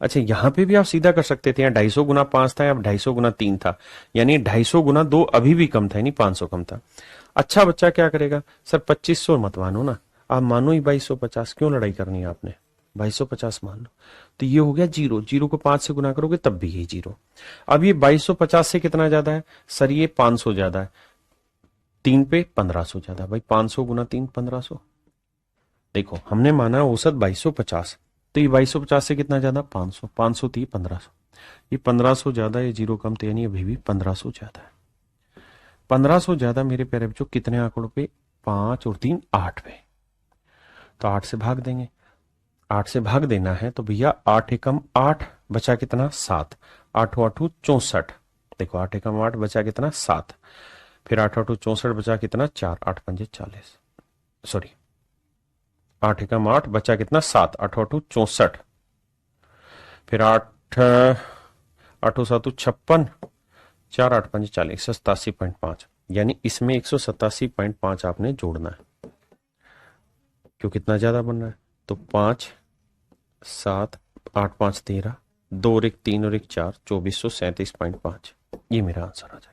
अच्छा, यहां पे भी आप सीधा कर सकते थे, यहाँ 250 गुना 5 था, या 250 गुना 3 था, यानी 250 गुना 2 अभी भी कम था, यानी 500 कम था। अच्छा बच्चा क्या करेगा? सर 2500 मत मानो ना, आप मानो ही 2250, क्यों लड़ाई करनी है आपने? 2250 मान लो। तो ये हो गया जीरो, जीरो को 5 से गुना करोगे तब भी यही जीरो। अब ये 2250 से कितना ज्यादा है? सर ये 500 ज्यादा है। 3 पे 1500 ज्यादा, भाई 500 गुना 3 1500। देखो हमने माना औसत 2250, तो ये 2250 से कितना ज्यादा? 500, 500 थी 1500, ये 1500 ज्यादा, ये जीरो कम, तो यानी अभी भी 1500 ज्यादा है। 1500 ज्यादा मेरे प्यारे बच्चों कितने आंकड़ों पे? 5 और 3 8 पे। तो 8 से भाग देंगे, 8 से भाग देना है तो भैया 8 एकम 8, बचा कितना? 7। 8 8 64, देखो 8 एकम 8 बचा कितना? 7। फिर 8 8 64 बचा कितना? 4। 8 पंजे 40, सॉरी 8 एकम 8 बचा कितना? 7। 8 8 64, फिर 8 8 7 56, 4 8 पंजे 40, 87.5, यानी इसमें 187.5 आपने जोड़ना है। क्यों? कितना ज्यादा बन रहा है? तो 5 7 8 5 13, 2 और 1 3 और 1 4, 2437.5, ये मेरा आंसर आ जाएगा।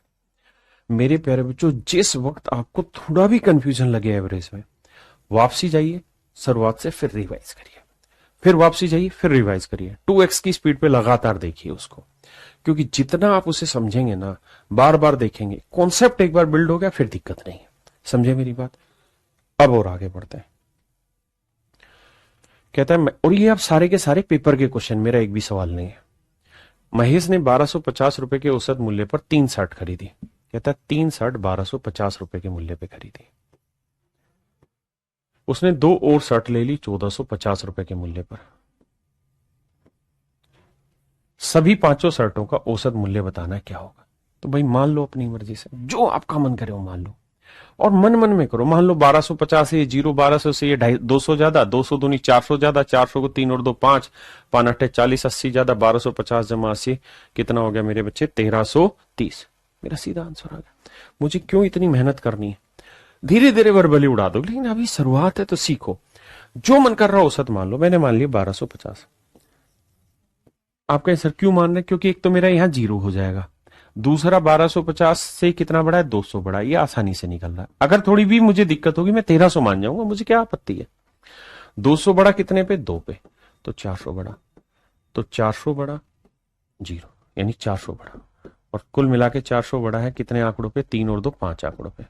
मेरे प्यारे बच्चों, जिस वक्त आपको थोड़ा भी कंफ्यूजन लगे एवरेज में, वापसी जाइए, शुरुआत से फिर रिवाइज करिए, फिर वापसी जाइए, फिर रिवाइज करिए, 2x की स्पीड पे लगातार देखिए उसको, क्योंकि जितना आप उसे समझेंगे ना, बार बार देखेंगे, कॉन्सेप्ट एक बार बिल्ड हो गया फिर दिक्कत नहीं है। समझे मेरी बात? अब और आगे बढ़ते हैं। कहता है, और ये आप सारे के सारे पेपर के क्वेश्चन, मेरा एक भी सवाल नहीं है। महेश ने 1250 रुपए के औसत मूल्य पर 3 शर्ट खरीदी। कहता है 3 शर्ट 1250 रुपए के मूल्य पे खरीदी। उसने 2 और शर्ट ले ली 1450 रुपए के मूल्य पर। सभी 5 शर्टों का औसत मूल्य बताना है, क्या होगा? तो भाई मान लो अपनी मर्जी से, जो आपका मन करे वो मान लो, और मन मन में करो। मान लो 1250 है जीरो, 1200 से ये 200 ज्यादा, 200 दूनी 400 ज्यादा, 400 को 3 और 2 5, 5 8 40, 80 ज्यादा, 1250 जमा 80 कितना हो गया मेरे बच्चे? 1330। मेरा सीधा आंसर आ गया। मुझे क्यों इतनी मेहनत करनी है? धीरे धीरे वर्बली उड़ा दो, लेकिन अभी शुरुआत है तो सीखो। जो मन कर रहा हो औसत मान लो, मैंने मान लिया 1250। आप कहें सर क्यों मान रहे? क्योंकि एक तो मेरा यहां जीरो हो जाएगा, दूसरा 1250 से कितना बड़ा है? 200 बड़ा है, ये आसानी से निकल रहा है। अगर थोड़ी भी मुझे दिक्कत होगी मैं 1300 मान जाऊंगा, मुझे क्या आपत्ति है? 200 बड़ा कितने पे? 2 पे, तो 400 बड़ा, तो 400 बड़ा जीरो, यानी 400 बड़ा, और कुल मिला के 400 बड़ा है कितने आंकड़ों पे? 3 और 2 5 आंकड़ों पे।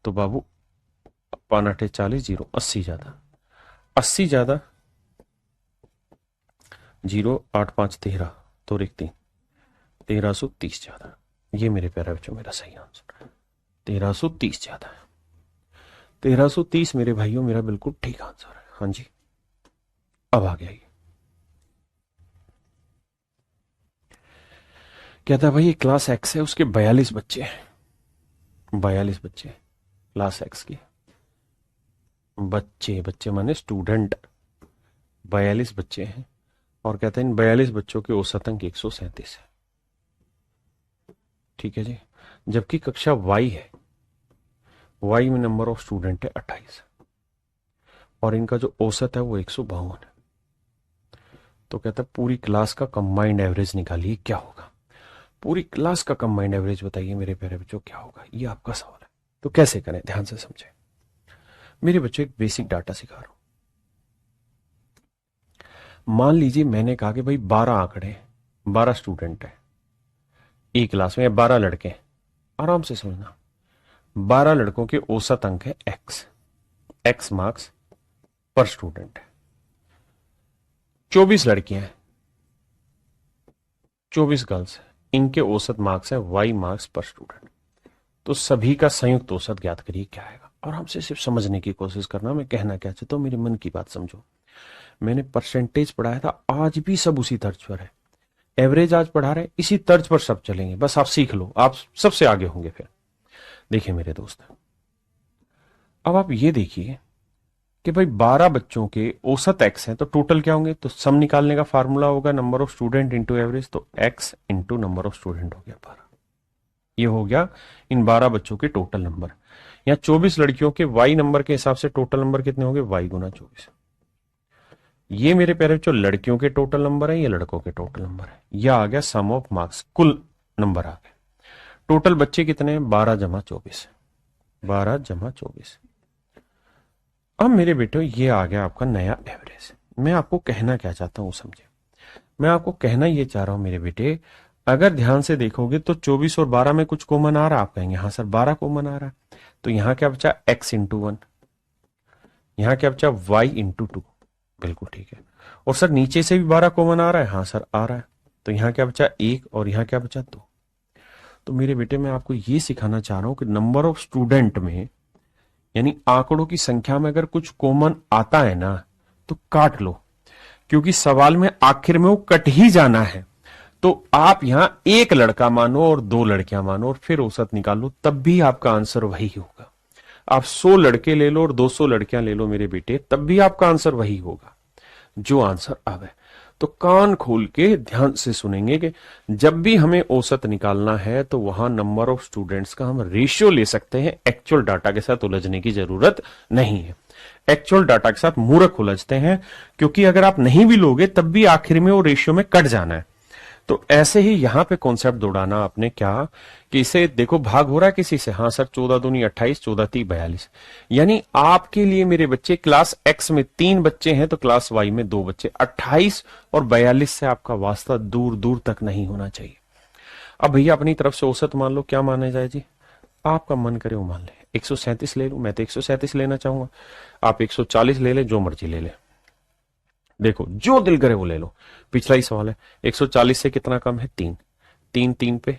तो बाबू 5 8 40 जीरो, 80 ज्यादा, 80 ज्यादा जीरो, 8 5 13, तो 1 3, 1330 ज्यादा। ये मेरे प्यारे बच्चों मेरा सही आंसर है, 1330 ज्यादा है। 1330 मेरे भाइयों मेरा बिल्कुल ठीक आंसर है। हाँ जी, अब आ गया ये। कहता है भाई ये क्लास एक्स है, उसके 42 बच्चे हैं, 42 बच्चे क्लास एक्स की। बच्चे बच्चे माने स्टूडेंट, 42 बच्चे हैं, और कहते हैं इन 42 बच्चों के औसत अंक 137 है। ठीक है जी। जबकि कक्षा वाई है, वाई में नंबर ऑफ स्टूडेंट है 28, और इनका जो औसत है वो 152 है। तो कहता है पूरी क्लास का कंबाइंड एवरेज निकालिए, क्या होगा? पूरी क्लास का कंबाइंड एवरेज बताइए मेरे प्यारे बच्चों, क्या होगा? ये आपका सवाल है। तो कैसे करें, ध्यान से समझें मेरे बच्चों। एक बेसिक डाटा सिखा रहा हूं। मान लीजिए मैंने कहा कि भाई 12 आंकड़े, 12 स्टूडेंट है, एक क्लास में 12 लड़के हैं, आराम से समझना, 12 लड़कों के औसत अंक है एक्स मार्क्स पर स्टूडेंट है। 24 लड़कियां हैं, 24 गर्ल्स, इनके औसत मार्क्स है वाई मार्क्स पर स्टूडेंट। तो सभी का संयुक्त औसत ज्ञात करिए क्या आएगा। और हमसे सिर्फ समझने की कोशिश करना, मैं कहना क्या चाहता हूं, मेरे मन की बात समझो। मैंने परसेंटेज पढ़ाया था, आज भी सब उसी तर्ज पर है। एवरेज आज पढ़ा रहे, इसी तर्ज पर सब चलेंगे, बस आप सीख लो, आप सबसे आगे होंगे फिर। देखिए मेरे दोस्त, अब आप ये देखिए कि भाई 12 बच्चों के औसत एक्स हैं, तो टोटल क्या होंगे, तो सम निकालने का फार्मूला होगा number of student into average, तो x into number of student हो गया 12। ये हो गया इन 12 बच्चों के टोटल नंबर। यहाँ 24 लड़कियों के वाई नंबर के हिसाब से टोटल नंबर कितने होंगे, वाई गुना 24। ये मेरे प्यारे बच्चों लड़कियों के टोटल नंबर है, ये लड़कों के टोटल नंबर है। यह आ गया सम ऑफ मार्क्स, कुल नंबर आ गया। टोटल बच्चे कितने हैं, 12 जमा 24, 12 जमा 24। अब मेरे बेटो ये आ गया आपका नया एवरेज। मैं आपको कहना क्या चाहता हूं समझे, मैं आपको कहना ये चाह रहा हूं मेरे बेटे, अगर ध्यान से देखोगे तो 24 और 12 में कुछ कॉमन आ रहा है, आप कहेंगे हाँ सर 12 कॉमन आ रहा है, तो यहां क्या बचा, x इंटू 1, यहां क्या बचा, y इंटू 2, बिल्कुल ठीक है। और सर नीचे से भी 12 कॉमन आ रहा है, हाँ सर आ रहा है, तो यहां क्या बचा 1 और यहां क्या बचा 2। तो मेरे बेटे मैं आपको ये सिखाना चाह रहा हूं कि नंबर ऑफ स्टूडेंट में, यानी आंकड़ों की संख्या में अगर कुछ कॉमन आता है ना तो काट लो, क्योंकि सवाल में आखिर में वो कट ही जाना है। तो आप यहां एक लड़का मानो और 2 लड़कियां मानो और फिर औसत निकालो, तब भी आपका आंसर वही होगा। आप 100 लड़के ले लो और 200 लड़कियां ले लो मेरे बेटे, तब भी आपका आंसर वही होगा जो आंसर आवे। तो कान खोल के ध्यान से सुनेंगे कि जब भी हमें औसत निकालना है तो वहां नंबर ऑफ स्टूडेंट्स का हम रेशियो ले सकते हैं, एक्चुअल डाटा के साथ उलझने की जरूरत नहीं है। एक्चुअल डाटा के साथ मूर्ख उलझते हैं, क्योंकि अगर आप नहीं भी लोगे तब भी आखिर में वो रेशियो में कट जाना है। तो ऐसे ही यहां पे कॉन्सेप्ट दौड़ाना आपने क्या, कि इसे देखो भाग हो रहा है किसी से, हाँ सर 14 दूनी 28, 14 3 42, यानी आपके लिए मेरे बच्चे क्लास एक्स में 3 बच्चे हैं तो क्लास वाई में 2 बच्चे, 28 और 42 से आपका वास्ता दूर दूर तक नहीं होना चाहिए। अब भैया अपनी तरफ से औसत मान लो, क्या माना जाए जी, आपका मन करे वो मान ले। 137 ले लू, मैं तो 137 लेना चाहूंगा, आप 140 ले ले, जो मर्जी ले ले, देखो जो दिल करे वो ले लो। पिछला ही सवाल है, 140 से कितना कम है, 3, 3 3 पे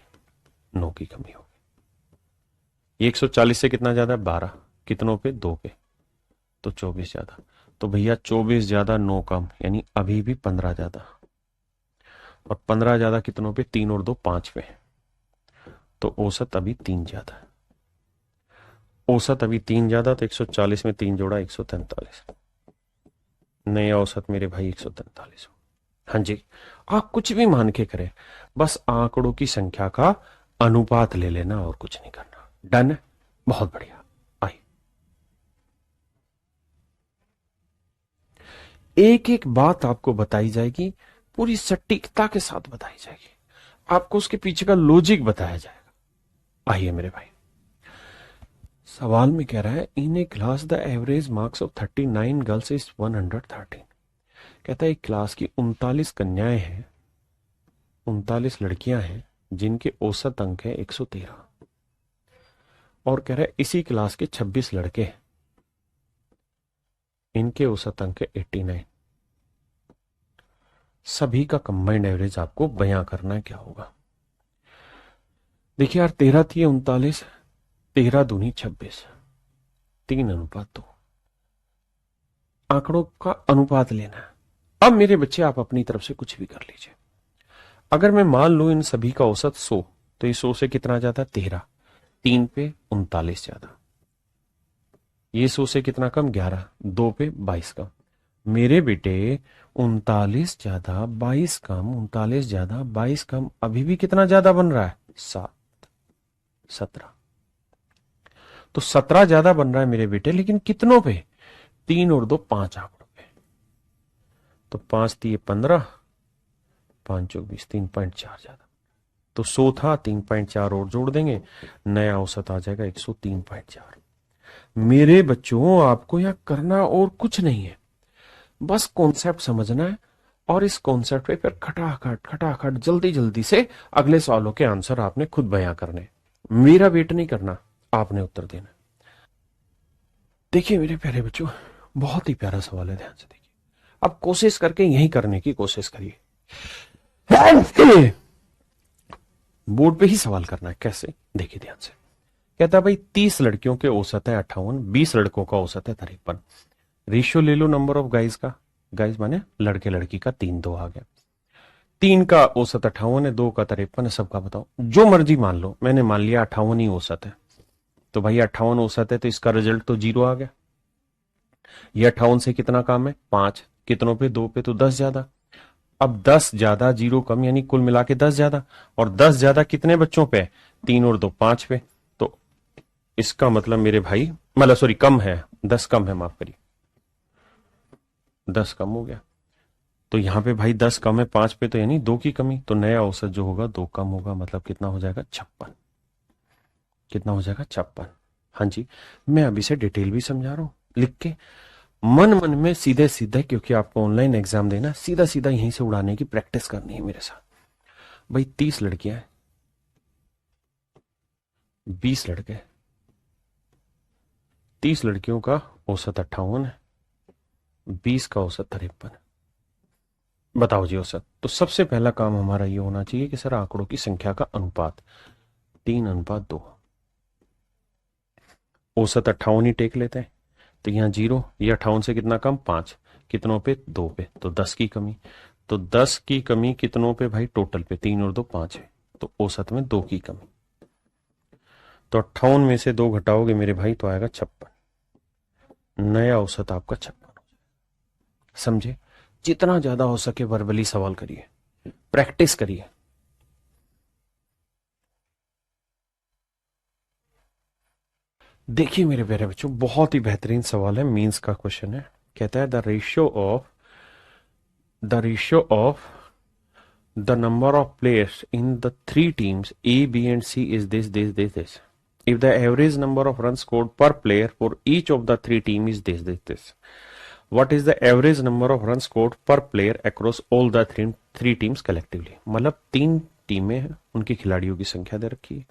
9 की कमी होगी। 140 से कितना ज्यादा है, 12, कितनों पे, 2 पे, तो 24 ज्यादा। तो भैया 24 ज्यादा 9 कम, यानी अभी भी 15 ज्यादा, और 15 ज्यादा कितनों पे, 3 और 2 5 पे, तो औसत अभी 3 ज्यादा, औसत अभी 3 ज्यादा, तो 140 में 3 जोड़ा 143, नया औसत मेरे भाई 143 हो। हाँ जी, आप कुछ भी मान के करें, बस आंकड़ों की संख्या का अनुपात ले लेना और कुछ नहीं करना। डन है, बहुत बढ़िया। आई एक एक बात आपको बताई जाएगी, पूरी सटीकता के साथ बताई जाएगी, आपको उसके पीछे का लॉजिक बताया जाएगा। आइए मेरे भाई, सवाल में कह रहा है in a class the average marks of 39 girls is 113। कहता है एक क्लास की 39 कन्याएं हैं, 39 लड़कियां हैं जिनके औसत अंक है 113, और कह रहा है इसी क्लास के 26 लड़के हैं, इनके औसत अंक है 89। सभी का कंबाइंड एवरेज आपको बयां करना है, क्या होगा। देखिए यार, 13 थी 39, 13 दूनी 26, 3:2, आंकड़ों का अनुपात लेना है। अब मेरे बच्चे आप अपनी तरफ से कुछ भी कर लीजिए। अगर मैं मान लू इन सभी का औसत 100, तो ये 100 से कितना ज्यादा, 13, 3 पे 39 ज्यादा, ये 100 से कितना कम, 11, 2 पे 22 कम। मेरे बेटे 39 ज्यादा 22 कम, 39 ज्यादा 22 कम, अभी भी कितना ज्यादा बन रहा है, 7, 17, तो 17 ज्यादा बन रहा है मेरे बेटे, लेकिन कितनों पे, 3 और 2 5 आंकड़ों पे। तो 5 3 15, 5 चौक 20, 3.4 ज्यादा, तो 100 था, 3.4 और जोड़ देंगे, नया औसत आ जाएगा 103.4। मेरे बच्चों आपको यहां करना और कुछ नहीं है, बस कॉन्सेप्ट समझना है, और इस कॉन्सेप्ट पे फिर खटाखट खटाखट जल्दी जल्दी से अगले सवालों के आंसर आपने खुद बयां करने। मेरा वेट नहीं करना, आपने उत्तर देना। देखिए मेरे प्यारे बच्चों, बहुत ही प्यारा सवाल है, ध्यान से देखिए। अब कोशिश करके यही करने की कोशिश करिए। बोर्ड पे ही सवाल करना है। कैसे, देखिए ध्यान से। कहता है भाई 30 लड़कियों के औसत है 58, 20 लड़कों का औसत है 53। रेशियो ले लो नंबर ऑफ गाइज का, गाइज माने लड़के लड़की का, 3-2 आ गया। 3 का औसत 58 है, 2 का 53 है, सबका बताओ। जो मर्जी मान लो, मैंने मान लिया 58 ही औसत है, तो भाई 58 औसत है तो इसका रिजल्ट तो 0 आ गया। ये 58 से कितना कम है, 5, कितनों पे, 2 पे, तो 10 ज्यादा। अब 10 ज्यादा 0 कम, यानी कुल मिला के 10 ज्यादा, और 10 ज्यादा कितने बच्चों पे, 3 और 2 5 पे। तो इसका मतलब मेरे भाई, मतलब सॉरी कम है, 10 कम है, माफ करिए, 10 कम हो गया। तो यहां पे भाई 10 कम है 5 पे, तो यानी 2 की कमी, तो नया औसत जो होगा 2 कम होगा, मतलब कितना हो जाएगा, 56। कितना हो जाएगा, 56। हाँ जी, मैं अभी से डिटेल भी समझा रहा हूं लिख के, मन मन में सीधे सीधे, क्योंकि आपको ऑनलाइन एग्जाम देना, सीधा सीधा यहीं से उड़ाने की प्रैक्टिस करनी है मेरे साथ। भाई 30 लड़कियां हैं, 20 लड़के, 30 लड़कियों का औसत 58 है, 20 का औसत 53। बताओ जी औसत। तो सबसे पहला काम हमारा ये होना चाहिए कि सर आंकड़ों की संख्या का अनुपात 3:2। औसत 58 ही टेक लेते हैं, तो यहाँ 0, ये 58 से कितना कम, 5, कितनों पे, 2 पे, तो 10 की कमी। तो 10 की कमी कितनों पे भाई, टोटल पे, 3 और 2 5 है, तो औसत में 2 की कमी। तो 58 में से 2 घटाओगे मेरे भाई तो आएगा 56। नया औसत आपका 56। समझे। जितना ज्यादा हो सके वर्बली सवाल करिए, प्रैक्टिस करिए। देखिए मेरे प्यारे बच्चों, बहुत ही बेहतरीन सवाल है, मींस का क्वेश्चन है। कहता है the ratio of the number of players in the 3 teams A, B and C is this. If the average number of runs scored per player for each of the 3 teams is this. What is the average number of runs scored per player across all the three teams collectively? मतलब 3 टीमें हैं, उनके खिलाड़ियों की संख्या दे रखी है।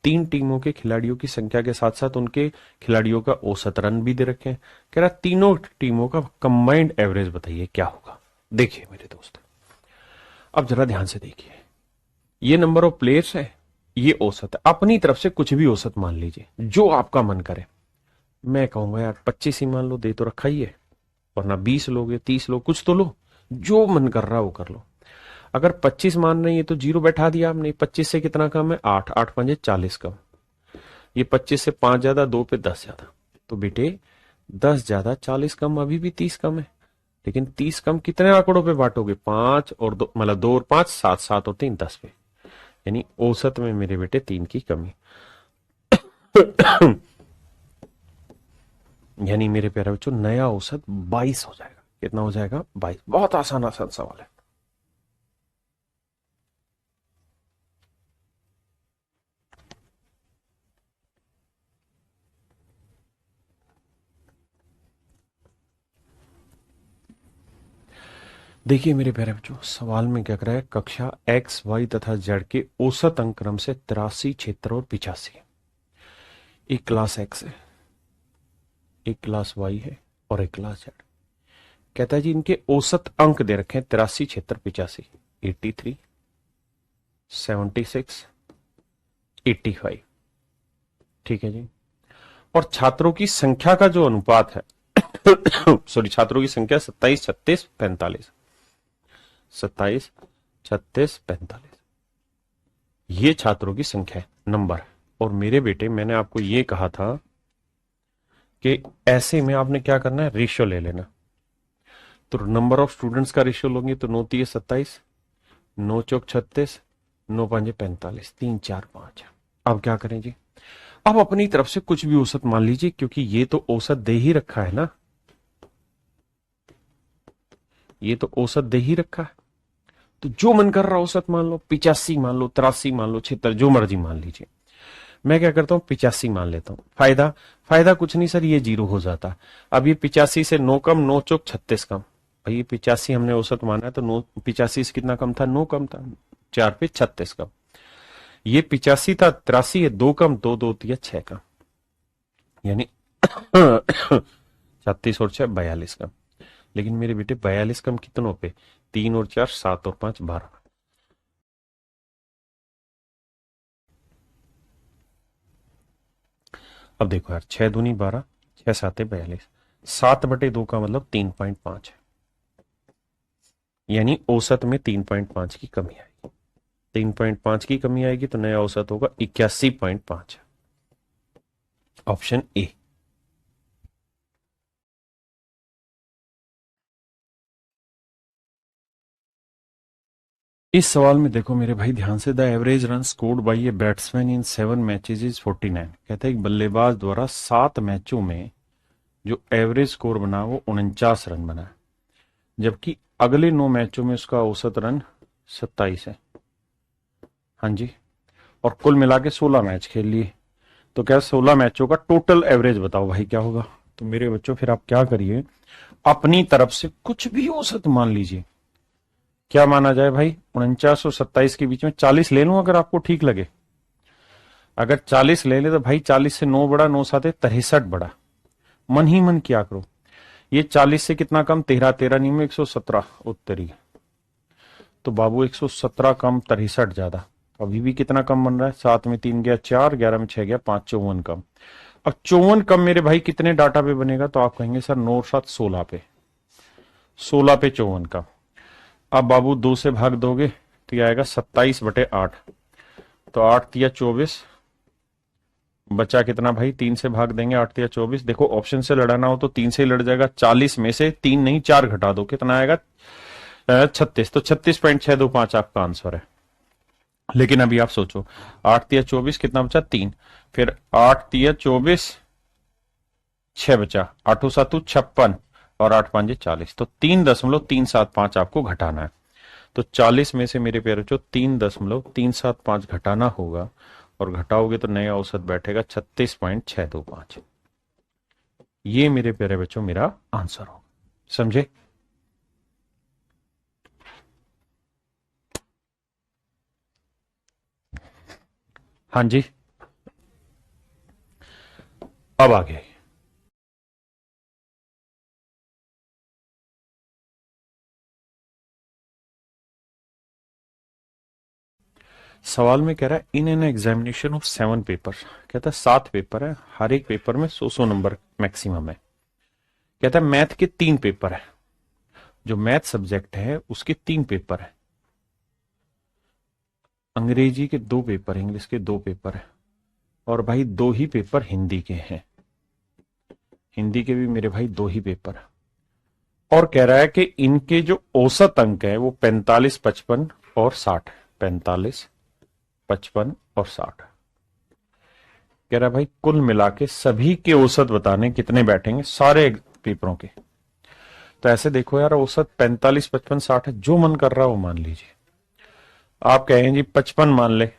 3 टीमों के खिलाड़ियों की संख्या के साथ साथ उनके खिलाड़ियों का औसत रन भी दे रखे हैं। कह रहा तीनों टीमों का कंबाइंड एवरेज बताइए क्या होगा। देखिए मेरे दोस्त, अब जरा ध्यान से देखिए, ये नंबर ऑफ प्लेयर्स है, ये औसत है। अपनी तरफ से कुछ भी औसत मान लीजिए, जो आपका मन करे। मैं कहूंगा यार 25 ही मान लो, दे तो रखा ही है, वरना 20 लोगे, 30 लोग, कुछ तो लो, जो मन कर रहा वो कर लो। अगर 25 मान रही है तो 0 बैठा दिया आपने। 25 से कितना कम है, 8, 8 5 40 कम। ये 25 से 5 ज्यादा, 2 पे 10 ज्यादा, तो बेटे 10 ज्यादा 40 कम, अभी भी 30 कम है। लेकिन 30 कम कितने आंकड़ों पे बांटोगे, 5 और 2, मतलब 2 और 5 7, 7 और 3 10 पे, यानी औसत में मेरे बेटे 3 की कमी। यानी मेरे प्यारे बच्चों, नया औसत 22 हो जाएगा। कितना हो जाएगा, 22। बहुत आसान आसान सवाल है। देखिए मेरे प्यारे बच्चों, सवाल में क्या कर रहा है, कक्षा एक्स वाई तथा जेड के औसत अंक क्रम से 83, 76 और 85। एक क्लास एक्स है, एक क्लास वाई है और एक क्लास जेड। कहता है जी इनके औसत अंक दे रखे हैं 83, 76, 85, 83, 76, 85। ठीक है जी। और छात्रों की संख्या का जो अनुपात है सॉरी, छात्रों की संख्या 27, 36, 45, 27, 36, 45, ये छात्रों की संख्या है, नंबर। और मेरे बेटे, मैंने आपको ये कहा था कि ऐसे में आपने क्या करना है, रेशियो ले लेना। तो नंबर ऑफ स्टूडेंट्स का रेशियो लोगे तो 9 3 27, 9 चौक 36, 9 5 45, 3 4 5। अब क्या करें जी, अब अपनी तरफ से कुछ भी औसत मान लीजिए, क्योंकि ये तो औसत दे ही रखा है ना, ये तो औसत दे ही रखा है। तो जो मन कर रहा औसत मान लो, 85 मान लो, 83 मान लो, 76, जो मर्जी मान लीजिए। मैं क्या करता हूं, 85 मान लेता हूं। फायदा फायदा कुछ नहीं सर, ये 0 हो जाता। अब ये 85 से 9 कम, 9 चौक 36 कम, भाई ये 85 हमने औसत माना है, तो 9 85 से कितना कम था? 9 कम था, 4 पे 36 कम। ये 85 था, 83 है, 2 कम, 2 2 दिया 6 कम, यानी 36 और 6 42 कम। लेकिन मेरे बेटे 42 कम कितनों पे? 3 और 4 7 और 5 12। अब देखो यार, 6 दूनी 12, 6 7 42, 7/2 का मतलब 3.5 है, यानी औसत में 3.5 की कमी आएगी। 3.5 की कमी आएगी तो नया औसत होगा 81.5। Option A. इस सवाल में देखो मेरे भाई ध्यान से, the average run scored by a batsman in 7 matches is 49। कहते हैं एक बल्लेबाज द्वारा 7 मैचों में जो एवरेज स्कोर बना वो 49 रन बना है, जबकि अगले 9 मैचों में उसका औसत रन 27 है। हाँ जी, और कुल मिला के 16 मैच खेल लिए, तो क्या 16 मैचों का टोटल एवरेज बताओ भाई क्या होगा? तो मेरे बच्चों फिर आप क्या करिए, अपनी तरफ से कुछ भी औसत मान लीजिए। क्या माना जाए भाई? 49 और 27 के बीच में 40 ले लूं अगर आपको ठीक लगे। अगर 40 ले ले तो भाई 40 से 9 बड़ा, 9 साते 63 बड़ा। मन ही मन क्या करो, ये 40 से कितना कम? 13 13 नहीं में 117 उत्तरी, तो बाबू 117 कम 63 ज्यादा। अभी भी कितना कम बन रहा है? 7 में 3 गया 4, 11 में 6 गया 5, 54 कम। अब 54 कम मेरे भाई कितने डाटा पे बनेगा? तो आप कहेंगे सर 9 और 7 16 पे, 16 पे 54 कम। अब बाबू 2 से भाग दोगे तो यह आएगा 27/8, तो 8 तिया 24, बचा कितना भाई? 3 से भाग देंगे, 8 तिया 24। देखो ऑप्शन से लड़ाना हो तो 3 से ही लड़ जाएगा, 40 में से 3 नहीं 4 घटा दो, कितना आएगा? 36, तो 36.625 आपका आंसर है। लेकिन अभी आप सोचो, 8 तिया 24 कितना बचा? 3, फिर 8 तिया 24, 6 बचा, 8 7 56 और 8 5 40, तो 3.375 आपको घटाना है। तो 40 में से मेरे प्यारे बच्चों 3.375 घटाना होगा, और घटाओगे तो नया औसत बैठेगा 36.625। ये मेरे प्यारे बच्चों मेरा आंसर होगा, समझे? हाँ जी, अब आगे सवाल में कह रहा है in an examination of 7 paper, कहता है 7 पेपर है, हर एक पेपर में 100 नंबर मैक्सिमम है। कहता है मैथ के 3 पेपर है, जो मैथ सब्जेक्ट है उसके 3 पेपर है, अंग्रेजी के 2 पेपर, इंग्लिश के 2 पेपर है, और भाई 2 ही पेपर हिंदी के हैं। हिंदी के भी मेरे भाई 2 ही पेपर है, और कह रहा है कि इनके जो औसत अंक है वो 45 55 और 60 है। 45 55 और 60 कह रहा है भाई कुल मिला के सभी के औसत बताने कितने बैठेंगे सारे पेपरों के। तो ऐसे देखो यार, औसत 45 55 60 है, जो मन कर रहा है वो मान लीजिए। आप कहें जी 55 मान ले,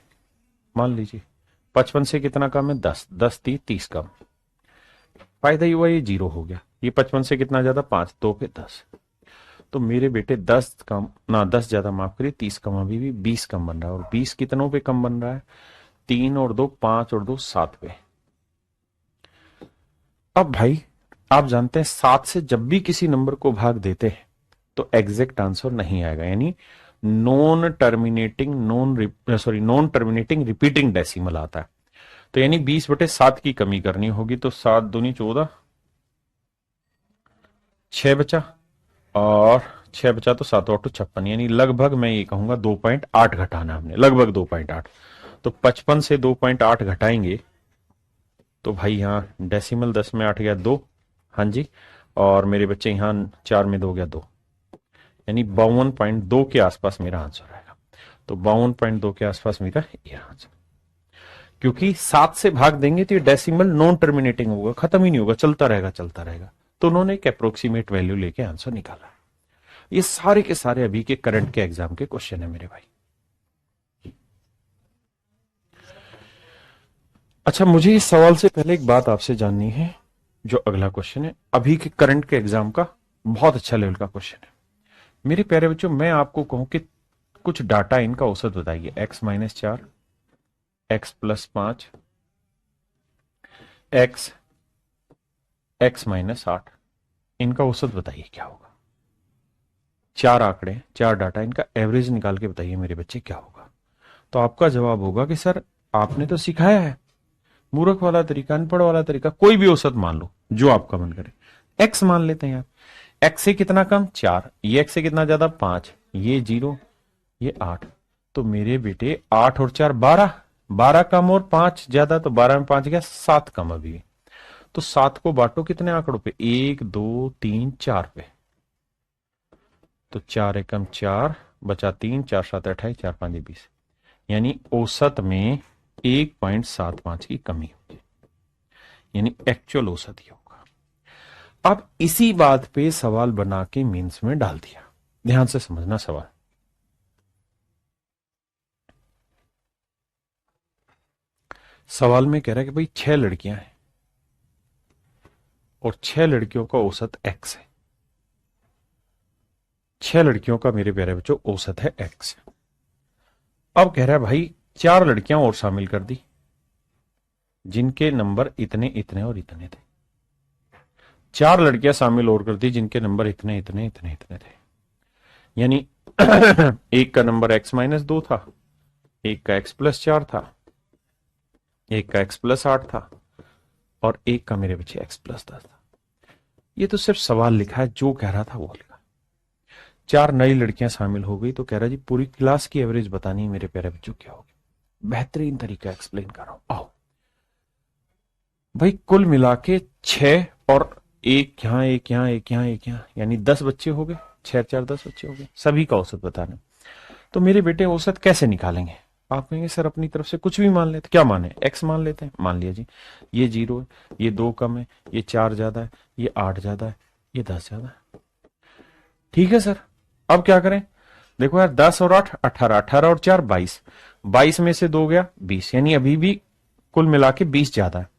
मान लीजिए। 55 से कितना कम है? 10, 10 30 कम। फायदा ही हुआ ये 0 हो गया। ये 55 से कितना ज्यादा? 5, 2 पे 10। तो मेरे बेटे 10 कम ना, 10 ज्यादा माफ करिए, 30 कम, अभी भी 20 कम बन रहा है। और 20 कितनों पे कम बन रहा है? 3 और 2 5 और 2 7 पे। अब भाई आप जानते हैं 7 से जब भी किसी नंबर को भाग देते हैं तो एग्जैक्ट आंसर नहीं आएगा, यानी नॉन टर्मिनेटिंग रिपीटिंग डेसिमल आता है। तो यानी 20/7 की कमी करनी होगी, तो 7 दूनी 14, 6 बचा, और 6 बचा तो 7 8 56, यानी लगभग मैं ये कहूंगा 2.8 घटाना हमने, लगभग 2.8। तो 55 से 2.8 घटाएंगे तो भाई यहाँ डेसिमल 10 में 8 गया 2, हाँ जी, और मेरे बच्चे यहाँ 4 में 2 गया 2, यानी 52.2 के आसपास मेरा आंसर आएगा। तो 52.2 के आसपास मेरा ये आंसर, क्योंकि 7 से भाग देंगे तो ये डेसिमल नॉन टर्मिनेटिंग होगा, खत्म ही नहीं होगा, चलता रहेगा चलता रहेगा। तो उन्होंने एक अप्रोक्सीमेट वैल्यू लेके आंसर निकाला। ये सारे के सारे अभी के करंट के एग्जाम के क्वेश्चन है मेरे भाई। अच्छा, मुझे इस सवाल से पहले एक बात आपसे जाननी है। जो अगला क्वेश्चन है अभी के करंट के एग्जाम का, बहुत अच्छा लेवल का क्वेश्चन है। मेरे प्यारे बच्चों, मैं आपको कहूं कि कुछ डाटा इनका औसत बताइए। x-4, x+5, x, x-8, इनका औसत बताइए क्या होगा। चार आंकड़े, चार डाटा, इनका एवरेज निकाल के बताइए मेरे बच्चे क्या होगा। तो आपका जवाब होगा कि सर आपने तो सिखाया है, मूर्ख वाला तरीका, अनपढ़ वाला तरीका, कोई भी औसत मान लो जो आपका मन करे। एक्स मान लेते हैं यार। एक्स से कितना कम? 4। ये एक्स से कितना ज्यादा? 5। ये 0, ये 8। तो मेरे बेटे 8 और 4 12, 12 कम और 5 ज्यादा, तो 12 में 5 गया 7 कम अभी। तो 7 को बांटो कितने आंकड़ों पे? 1 2 3 4 पे। तो 4 एकम 4, बचा 3, 4 7 28, 4 5 20, यानी औसत में 1.75 की कमी होगी, यानी एक्चुअल औसत ही होगा। अब इसी बात पे सवाल बना के मीन्स में डाल दिया। ध्यान से समझना सवाल। सवाल में कह रहा है कि भाई 6 लड़कियां हैं और 6 लड़कियों का औसत एक्स है। 6 लड़कियों का मेरे प्यारे बच्चों औसत है एक्स। अब कह रहा है भाई 4 लड़कियां और शामिल कर दी जिनके नंबर इतने इतने और इतने थे। 4 लड़कियां शामिल और कर दी जिनके नंबर इतने इतने इतने इतने थे, यानी एक का नंबर x-2 था, एक का x+4 था, एक का x+8 था, और एक का मेरे बच्चे x+10 था। ये तो सिर्फ सवाल लिखा है, जो कह रहा था वो लिखा। 4 नई लड़कियां शामिल हो गई, तो कह रहा जी पूरी क्लास की एवरेज बतानी है मेरे प्यारे बच्चों क्या होगी। बेहतरीन तरीका एक्सप्लेन कर रहा हूं, आओ भाई। कुल मिला के 6 और एक यहां, एक यहां, एक यहां, एक यहां, यानी 10 बच्चे हो गए। 6 4 10 बच्चे हो गए, सभी का औसत बताना। तो मेरे बेटे औसत कैसे निकालेंगे? आप कहेंगे सर अपनी तरफ से कुछ भी मान लेते। क्या माने? एक्स मान लेते हैं। मान लिया जी, ये 0 है, ये 2 कम है, ये 4 ज्यादा है, ये 8 ज्यादा है, ये 10 ज्यादा है। ठीक है सर, अब क्या करें? देखो यार, 10 और 8 18, 18 और 4 22, 22 में से 2 गया 20, यानी अभी भी कुल मिला के 20 ज्यादा है।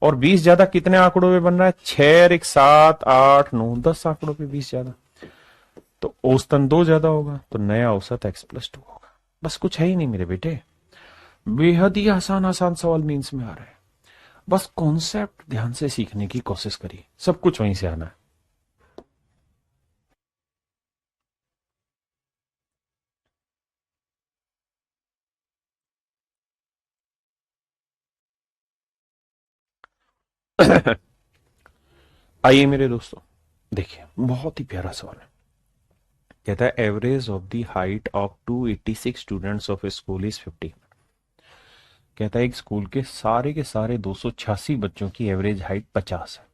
और 20 ज्यादा कितने आंकड़ों में बन रहा है? 6 और 1 7 8 9 10 आंकड़ों पे 20 ज्यादा। तो औसतन 2 ज्यादा होगा, तो नया औसत x+2 होगा। बस कुछ है ही नहीं मेरे बेटे, बेहद ही आसान आसान सवाल मीन्स में आ रहे हैं। बस कॉन्सेप्ट ध्यान से सीखने की कोशिश करिए, सब कुछ वहीं से आना है। आइए मेरे दोस्तों, देखिए बहुत ही प्यारा सवाल है। कहता है average of the height of 286 students of a school is 50। कहता है एक स्कूल के सारे 286 बच्चों की एवरेज हाइट 50 है।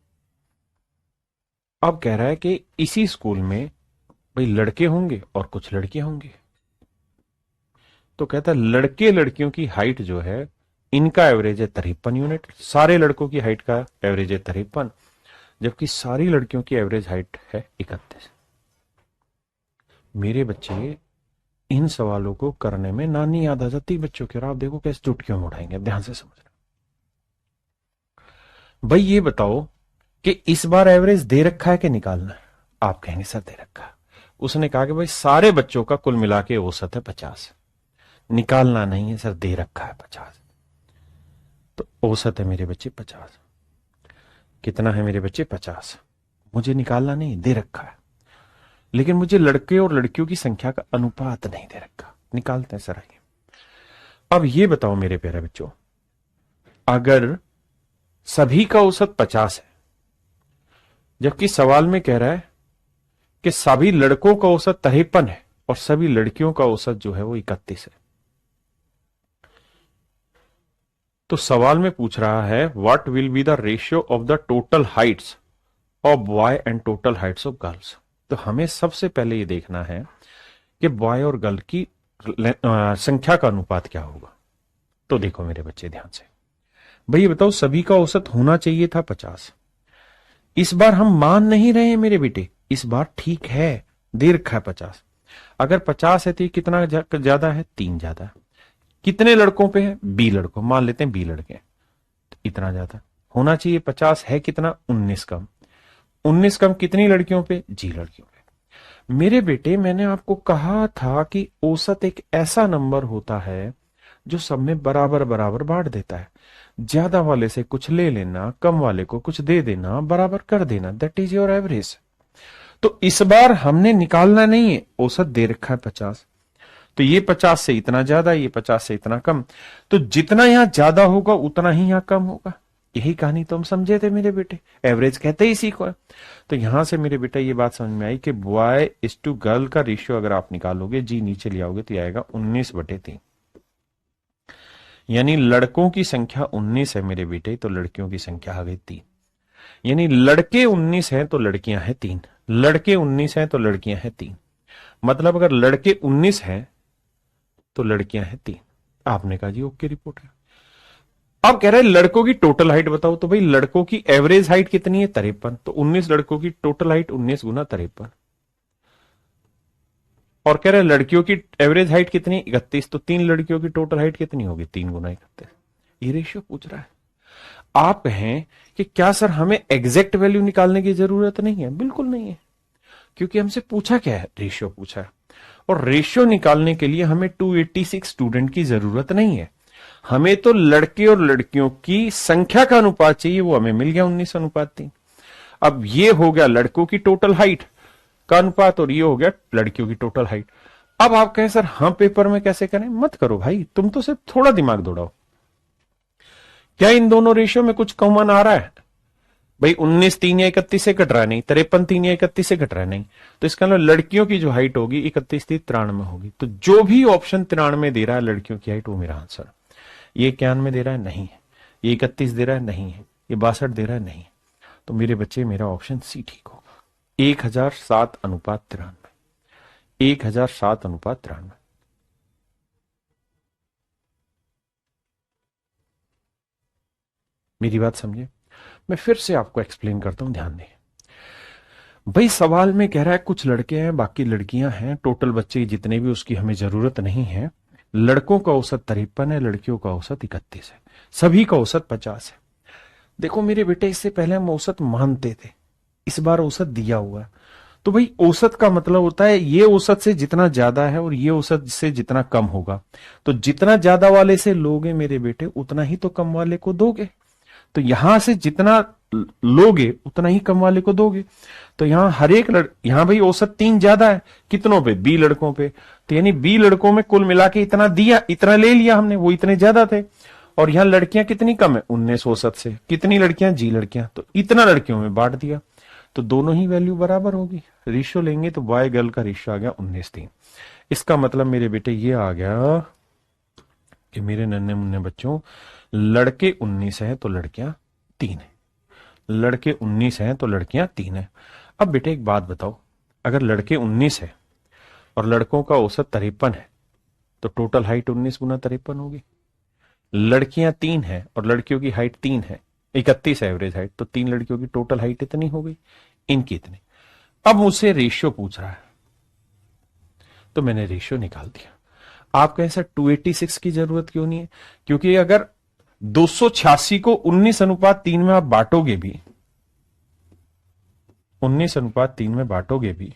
अब कह रहा है कि इसी स्कूल में भाई लड़के होंगे और कुछ लड़कियां होंगी। तो कहता है लड़के लड़कियों की हाइट जो है, इनका एवरेज है 53 यूनिट। सारे लड़कों की हाइट का एवरेज है 53, जबकि सारी लड़कियों की एवरेज हाइट है 31। मेरे बच्चे इन सवालों को करने में नानी याद आ जाती बच्चों की, और आप देखो कैसे चुटकियों में उड़ाएंगे। ध्यान से समझना भाई। ये बताओ कि इस बार एवरेज दे रखा है कि निकालना है? आप कहेंगे सर दे रखा है। उसने कहा कि भाई सारे बच्चों का कुल मिला के औसत है 50, निकालना नहीं है सर, दे रखा है 50। तो औसत है मेरे बच्चे 50। कितना है मेरे बच्चे? 50। मुझे निकालना नहीं, दे रखा है। लेकिन मुझे लड़के और लड़कियों की संख्या का अनुपात नहीं दे रखा, निकालते हैं सर। आइए अब ये बताओ मेरे प्यारे बच्चों, अगर सभी का औसत 50 है, जबकि सवाल में कह रहा है कि सभी लड़कों का औसत 53 है और सभी लड़कियों का औसत जो है वो 31 है, तो सवाल में पूछ रहा है what will be the ratio of the total Heights of boy and total Heights of girls. तो हमें सबसे पहले ये देखना है कि बॉय और गर्ल की संख्या का अनुपात क्या होगा। तो देखो मेरे बच्चे ध्यान से, भाई बताओ सभी का औसत होना चाहिए था 50। इस बार हम मान नहीं रहे हैं मेरे बेटे, इस बार ठीक है, दे रखा है 50। अगर 50 है तो कितना ज्यादा है? 3 ज्यादा है। कितने लड़कों पे है? बी लड़कों, मान लेते हैं बी लड़के, तो इतना ज्यादा होना चाहिए। 50 है कितना? 19 कम। 19 कम कितनी लड़कियों पे? जी लड़कियों पे। मेरे बेटे, मैंने आपको कहा था कि औसत एक ऐसा नंबर होता है जो सब में बराबर बराबर बांट देता है। ज्यादा वाले से कुछ ले लेना, कम वाले को कुछ दे देना, बराबर कर देना, दैट इज योर एवरेज। तो इस बार हमने निकालना नहीं है, औसत दे रखा है 50, तो ये 50 से इतना ज्यादा, ये 50 से इतना कम, तो जितना यहां ज्यादा होगा उतना ही यहां कम होगा। यही कहानी तो हम समझे थे मेरे बेटे, एवरेज कहते ही इसी को है। तो यहां से मेरे बेटा ये बात समझ में आई कि बॉय इज टू गर्ल का रेशियो अगर आप निकालोगे, जी नीचे ले आओगे, तो आएगा 19/3। यानी लड़कों की संख्या 19 है मेरे बेटे, तो लड़कियों की संख्या आ गई 3। यानी लड़के 19 हैं तो लड़कियां हैं 3, लड़के 19 हैं तो लड़कियां हैं 3। मतलब अगर लड़के 19 हैं तो लड़कियां हैं 3। आपने कहा जी ओके, रिपोर्ट है। अब कह रहे हैं लड़कों की टोटल हाइट बताओ, तो भाई लड़कों की एवरेज हाइट कितनी है? 53। तो 19 लड़कों की टोटल हाइट 19 गुना 53। और कह रहे हैं लड़कियों की एवरेज हाइट कितनी? 31। तो 3 लड़कियों की टोटल हाइट कितनी होगी? 3 गुना 31। ये रेशियो पूछ रहा है। आप कहें कि क्या सर हमें एग्जैक्ट वैल्यू निकालने की जरूरत नहीं है? बिल्कुल नहीं है, क्योंकि हमसे पूछा क्या है? रेशियो पूछा है। और रेशियो निकालने के लिए हमें 286 स्टूडेंट की जरूरत नहीं है, हमें तो लड़के और लड़कियों की संख्या का अनुपात चाहिए, वो हमें मिल गया 19:3। अब ये हो गया लड़कों की टोटल हाइट का अनुपात और ये हो गया लड़कियों की टोटल हाइट। अब आप कहें सर हम पेपर में कैसे करें? मत करो भाई, तुम तो सिर्फ थोड़ा दिमाग दौड़ाओ। क्या इन दोनोों रेशियो में कुछ कॉमन आ रहा है? भाई 19 3 या 31 से घट रहा है नहीं, 53 3 या 31 से घट रहा है नहीं। तो इसका मतलब लड़कियों की जो हाइट होगी 31 थी, 93 होगी। तो जो भी ऑप्शन 93 दे रहा है लड़कियों की हाइट, वो मेरा आंसर। ये 91 दे रहा है, नहीं है। ये 31 दे रहा है, नहीं है। ये 62 दे रहा है, नहीं है। तो मेरे बच्चे मेरा ऑप्शन सी ठीक होगा, 1007:93। 1007:93। मेरी बात समझे? मैं फिर से आपको एक्सप्लेन करता हूं, ध्यान दें। भाई सवाल में कह रहा है कुछ लड़के हैं बाकी लड़कियां हैं, टोटल बच्चे जितने भी उसकी हमें जरूरत नहीं है। लड़कों का औसत 53 है, लड़कियों का औसत 31 है, सभी का औसत 50 है। देखो मेरे बेटे, इससे पहले हम औसत मानते थे, इस बार औसत दिया हुआ है। तो भाई औसत का मतलब होता है ये औसत से जितना ज्यादा है और ये औसत से जितना कम होगा। तो जितना ज्यादा वाले से लोगे मेरे बेटे, उतना ही तो कम वाले को दोगे। तो यहां से जितना लोगे उतना ही कम वाले को दोगे। तो यहां हर एक यहां भाई औसत 3 ज्यादा है, कितनों पे? 20 लड़कों पे। तो यानी 20 लड़कों में कुल मिला के इतना दिया, इतना ले लिया हमने, वो इतने ज्यादा थे। और यहां लड़कियां कितनी कम है? 19 औसत से। कितनी लड़कियां? जी लड़कियां। तो इतना लड़कियों में बांट दिया, तो दोनों ही वैल्यू बराबर होगी। रेशियो लेंगे तो बॉय गर्ल का रेशियो आ गया 19:3। इसका मतलब मेरे बेटे ये आ गया कि मेरे नन्हे मुन्ने बच्चों, लड़के 19 हैं तो लड़कियां 3 है, लड़के 19 हैं तो लड़कियां 3 है। अब बेटे एक बात बताओ, अगर लड़के 19 है और लड़कों का औसत 53 है, तो टोटल हाइट 19 गुना 53 होगी। लड़कियां 3 है और लड़कियों की हाइट 3 है, 31 एवरेज हाइट, तो 3 लड़कियों की टोटल हाइट इतनी हो गई, इनकी इतनी। अब मुझसे रेशियो पूछ रहा है, तो मैंने रेशियो निकाल दिया। आप कहें सर 286 की जरूरत क्यों नहीं है? क्योंकि अगर 286 को 19:3 में आप बांटोगे भी, 19:3 में बांटोगे भी,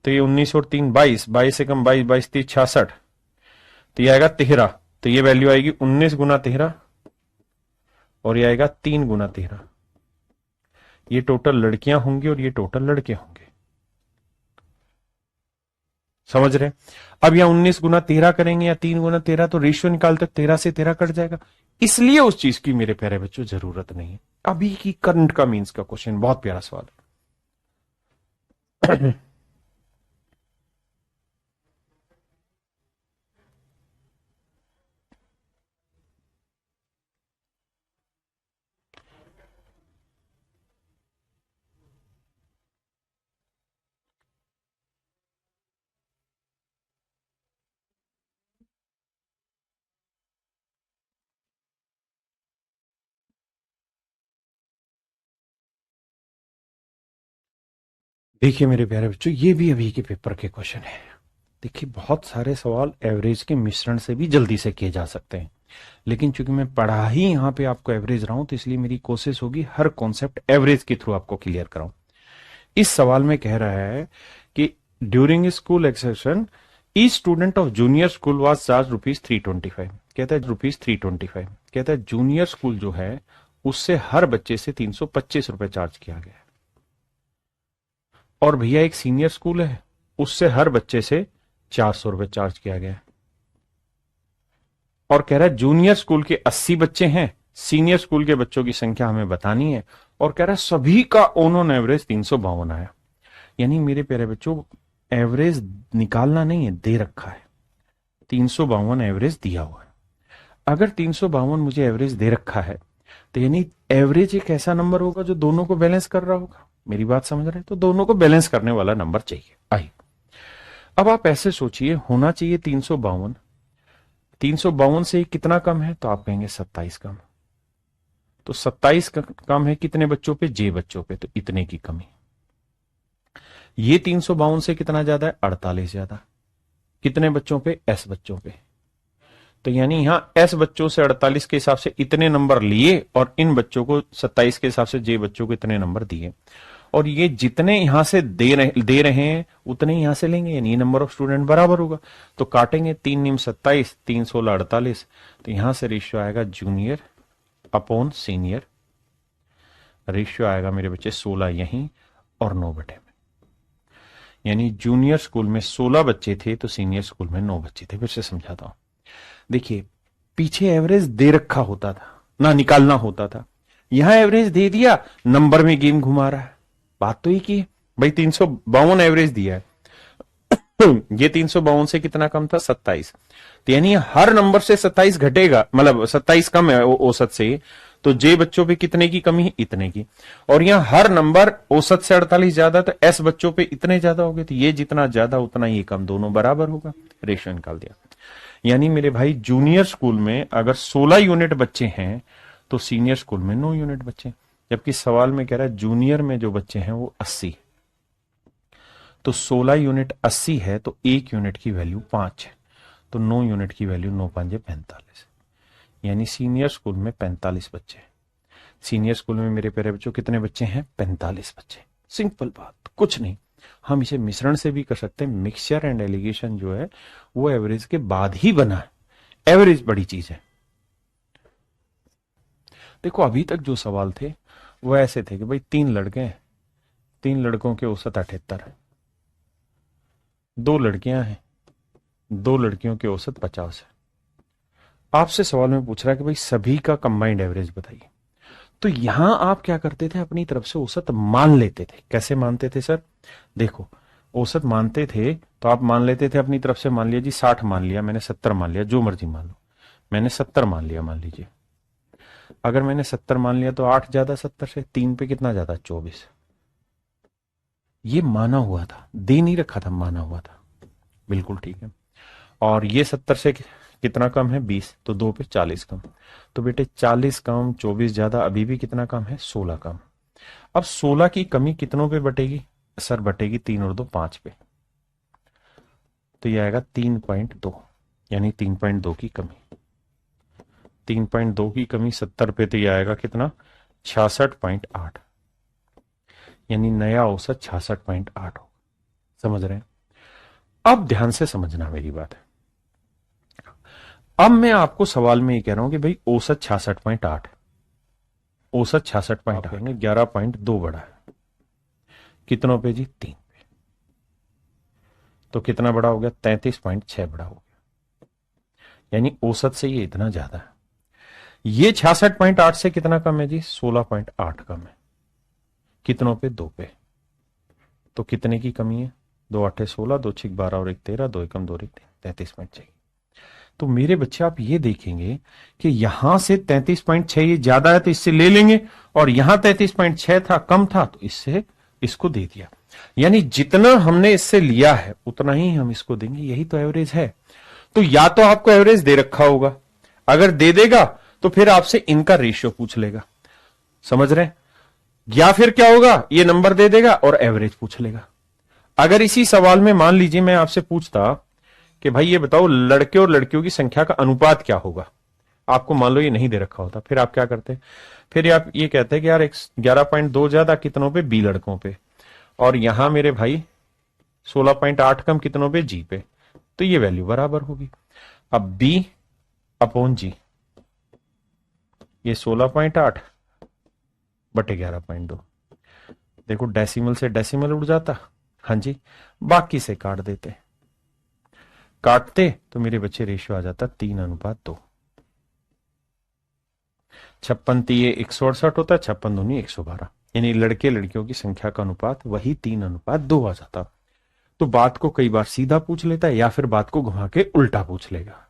तो ये 19 और 3 22, 22 से कम 22, 22 3 66, तो ये आएगा 13। तो ये वैल्यू आएगी 19 गुना 13 और ये आएगा 3 गुना 13। ये टोटल लड़कियां होंगी और ये टोटल लड़के होंगे। समझ रहे? अब यहां 19 गुना 13 करेंगे या 3 गुना 13, तो रेशियो निकालते 13 से 13 कट जाएगा। इसलिए उस चीज की मेरे प्यारे बच्चों जरूरत नहीं है। अभी की करंट का मीन्स का क्वेश्चन, बहुत प्यारा सवाल है। देखिए मेरे प्यारे बच्चों, ये भी अभी के पेपर के क्वेश्चन है। देखिए बहुत सारे सवाल एवरेज के मिश्रण से भी जल्दी से किए जा सकते हैं, लेकिन चूंकि मैं पढ़ा ही यहां पे आपको एवरेज रहा हूं, तो इसलिए मेरी कोशिश होगी हर कॉन्सेप्ट एवरेज के थ्रू आपको क्लियर कराऊं। इस सवाल में कह रहा है कि during school excursion each student of junior school was charge ₹325। कहता है ₹325। कहता है जूनियर स्कूल जो है उससे हर बच्चे से ₹325 चार्ज किया गया है। और भैया एक सीनियर स्कूल है, उससे हर बच्चे से ₹400 चार्ज किया गया है। और कह रहा है जूनियर स्कूल के 80 बच्चे हैं, सीनियर स्कूल के बच्चों की संख्या हमें बतानी है। और कह रहा है सभी का ऑन एवरेज 352 आया। यानी मेरे प्यारे बच्चों एवरेज निकालना नहीं है, दे रखा है। 352 एवरेज दिया हुआ है। अगर 352 मुझे एवरेज दे रखा है तो यानी एवरेज एक ऐसा नंबर होगा जो दोनों को बैलेंस कर रहा होगा। मेरी बात समझ रहे हैं? तो दोनों को बैलेंस करने वाला नंबर चाहिए। आइए अब आप ऐसे सोचिए, होना चाहिए 352। 352 से कितना कम है? तो आप कहेंगे 27 कम। तो 27 कम है कितने बच्चों पे? जे बच्चों पे, तो इतने की कमी। ये 352 से कितना ज्यादा है? 48 ज्यादा। कितने बच्चों पे? एस बच्चों पे। तो यानी यहां एस बच्चों से 48 के हिसाब से इतने नंबर लिए और इन बच्चों को 27 के हिसाब से जे बच्चों को इतने नंबर दिए। और ये जितने यहां से दे रहे हैं उतने यहां से लेंगे, यानी नंबर ऑफ स्टूडेंट बराबर होगा। तो काटेंगे 3 नीम 27, 3 16 48। तो यहां से रेशियो आएगा जूनियर अपॉन सीनियर। रेशियो आएगा मेरे बच्चे 16 यहीं और 9 बटे में। यानी जूनियर स्कूल में 16 बच्चे थे तो सीनियर स्कूल में 9 बच्चे थे। फिर से समझाता हूं। देखिए पीछे एवरेज दे रखा होता था ना, निकालना होता था। यहां एवरेज दे दिया, नंबर में गेम घुमा रहा है। बात तो ही की भाई 352 एवरेज दिया है। ये 352 से कितना कम था? 27। तो यानी हर नंबर से 27 घटेगा, मतलब 27 कम है औसत से। तो जे बच्चों पे कितने की कमी है? इतने की। और यहां हर नंबर औसत से 48 ज्यादा, तो एस बच्चों पे इतने ज्यादा हो गए। तो ये जितना ज्यादा उतना ये कम, दोनों बराबर होगा। रेशियो निकाल दिया। यानी मेरे भाई जूनियर स्कूल में अगर 16 यूनिट बच्चे हैं तो सीनियर स्कूल में 9 यूनिट बच्चे। जबकि सवाल में कह रहा है जूनियर में जो बच्चे हैं वो 80। तो 16 यूनिट 80 है तो 1 यूनिट की वैल्यू 5 है। तो 9 यूनिट की वैल्यू 9 5 45। यानी सीनियर स्कूल में 45 बच्चे। सीनियर स्कूल में मेरे प्यारे बच्चों कितने बच्चे हैं? 45 बच्चे। सिंपल बात, कुछ नहीं। हम इसे मिश्रण से भी कर सकते हैं। मिक्सचर एंड एलिगेशन जो है वो एवरेज के बाद ही बना है। एवरेज बड़ी चीज है। देखो अभी तक जो सवाल थे वो ऐसे थे कि भाई 3 लड़के हैं, 3 लड़कों के औसत 78 है। 2 लड़कियां हैं, 2 लड़कियों के औसत 50 है। आपसे सवाल में पूछ रहा है कि भाई सभी का कंबाइंड एवरेज बताइए। तो यहां आप क्या करते थे? अपनी तरफ से औसत मान लेते थे। कैसे मानते थे सर? देखो औसत मानते थे तो आप मान लेते थे अपनी तरफ से। मान लिया जी 60 मान लिया, मैंने 70 मान लिया, जो मर्जी मान लो। मैंने 70 मान लिया, मान लीजिए। अगर मैंने 70 मान लिया तो 8 ज्यादा 70 से, 3 पे कितना ज्यादा? 24। ये माना हुआ था, दे नहीं रखा था, माना हुआ था। बिल्कुल ठीक है। और ये 70 से कितना कम है? 20। तो 2 पे 40 कम। तो बेटे 40 कम 24 ज्यादा, अभी भी कितना कम है? 16 कम। अब 16 की कमी कितनों पे बटेगी सर? बटेगी 3 और 2 5 पे। तो ये आएगा 3.2, यानी 3.2 की कमी। 3.2 की कमी 70 पे, तो ये आएगा कितना? 66.8। यानी नया औसत 66.8 हो। समझ रहे हैं? अब ध्यान से समझना मेरी बात है। अब मैं आपको सवाल में ये कह रहा हूं कि भाई औसत 66.8 है। औसत 66.8 है, 11.2 बड़ा है। कितनों पे जी? 3 पे। तो कितना बड़ा हो गया? 33.6 बड़ा हो गया। यानी औसत से ये इतना ज्यादा है। ये 66.8 से कितना कम है जी? 16.8 कम है। कितनों पे? 2 पे। तो कितने की कमी है? 2 8 16, 2 6 12 और 1 13, 2 एकम 2 3, 33.6। तो मेरे बच्चे आप ये देखेंगे कि यहां से 33.6 ये ज्यादा है तो इससे ले लेंगे, और यहां 33.6 था, कम था, तो इससे इसको दे दिया। यानी जितना हमने इससे लिया है उतना ही हम इसको देंगे। यही तो एवरेज है। तो या तो आपको एवरेज दे रखा होगा, अगर दे देगा तो फिर आपसे इनका रेशियो पूछ लेगा। समझ रहे हैं? या फिर क्या होगा? ये नंबर दे देगा और एवरेज पूछ लेगा। अगर इसी सवाल में मान लीजिए मैं आपसे पूछता कि भाई ये बताओ लड़के और लड़कियों की संख्या का अनुपात क्या होगा, आपको मान लो ये नहीं दे रखा होता, फिर आप क्या करते? फिर आप ये कहते हैं कि यार 11.2 ज्यादा कितनों पे? बी लड़कों पे। और यहां मेरे भाई 16.8 कम कितनों पे, जी पे, तो ये वैल्यू बराबर होगी। अब बी अपॉन जी, ये 16.8 बटे 11.2, देखो डेसिमल से डेसिमल उड़ जाता, हाँ जी, बाकी से काट देते, काटते तो मेरे बच्चे रेशियो आ जाता 3:2। 56 तिये 168 होता है, 56 दूनी 112, यानी लड़के लड़कियों की संख्या का अनुपात वही 3:2 आ जाता। तो बात को कई बार सीधा पूछ लेता है या फिर बात को घुमा के उल्टा पूछ लेगा,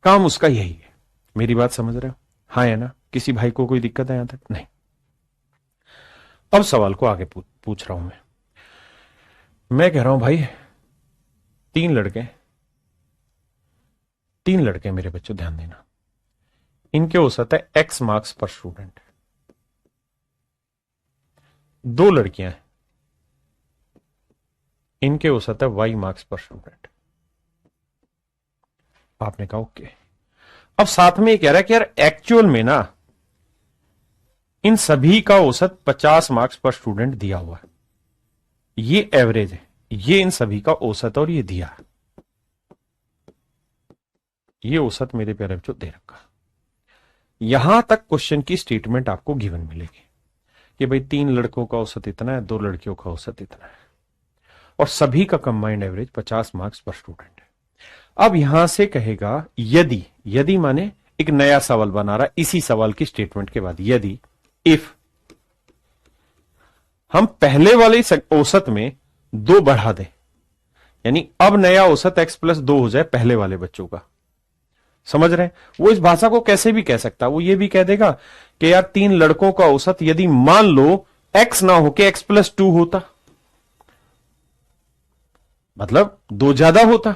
काम उसका यही है। मेरी बात समझ रहे हो? हाँ है ना? किसी भाई को कोई दिक्कत है यहां तक? नहीं। अब सवाल को आगे पूछ रहा हूं मैं कह रहा हूं भाई, तीन लड़के, तीन लड़के मेरे बच्चों ध्यान देना, इनके औसत है x मार्क्स पर स्टूडेंट। दो लड़कियां हैं, इनके औसत है y मार्क्स पर स्टूडेंट। आपने कहा ओके। अब साथ में ये कह रहा है कि यार एक्चुअल में ना इन सभी का औसत 50 मार्क्स पर स्टूडेंट दिया हुआ है, ये एवरेज है, ये इन सभी का औसत और ये दिया है, ये औसत मेरे प्यारे बच्चों दे रखा। यहां तक क्वेश्चन की स्टेटमेंट आपको गिवन मिलेगी कि भाई तीन लड़कों का औसत इतना है, दो लड़कियों का औसत इतना है, और सभी का कंबाइंड एवरेज 50 मार्क्स पर स्टूडेंट है। अब यहां से कहेगा यदि, यदि माने एक नया सवाल बना रहा इसी सवाल की स्टेटमेंट के बाद, यदि इफ हम पहले वाले औसत में 2 बढ़ा दें, यानी अब नया औसत x+2 हो जाए पहले वाले बच्चों का, समझ रहे हैं? वो इस भाषा को कैसे भी कह सकता, वो ये भी कह देगा कि यार तीन लड़कों का औसत यदि मान लो x ना हो के x+2 होता, मतलब 2 ज्यादा होता,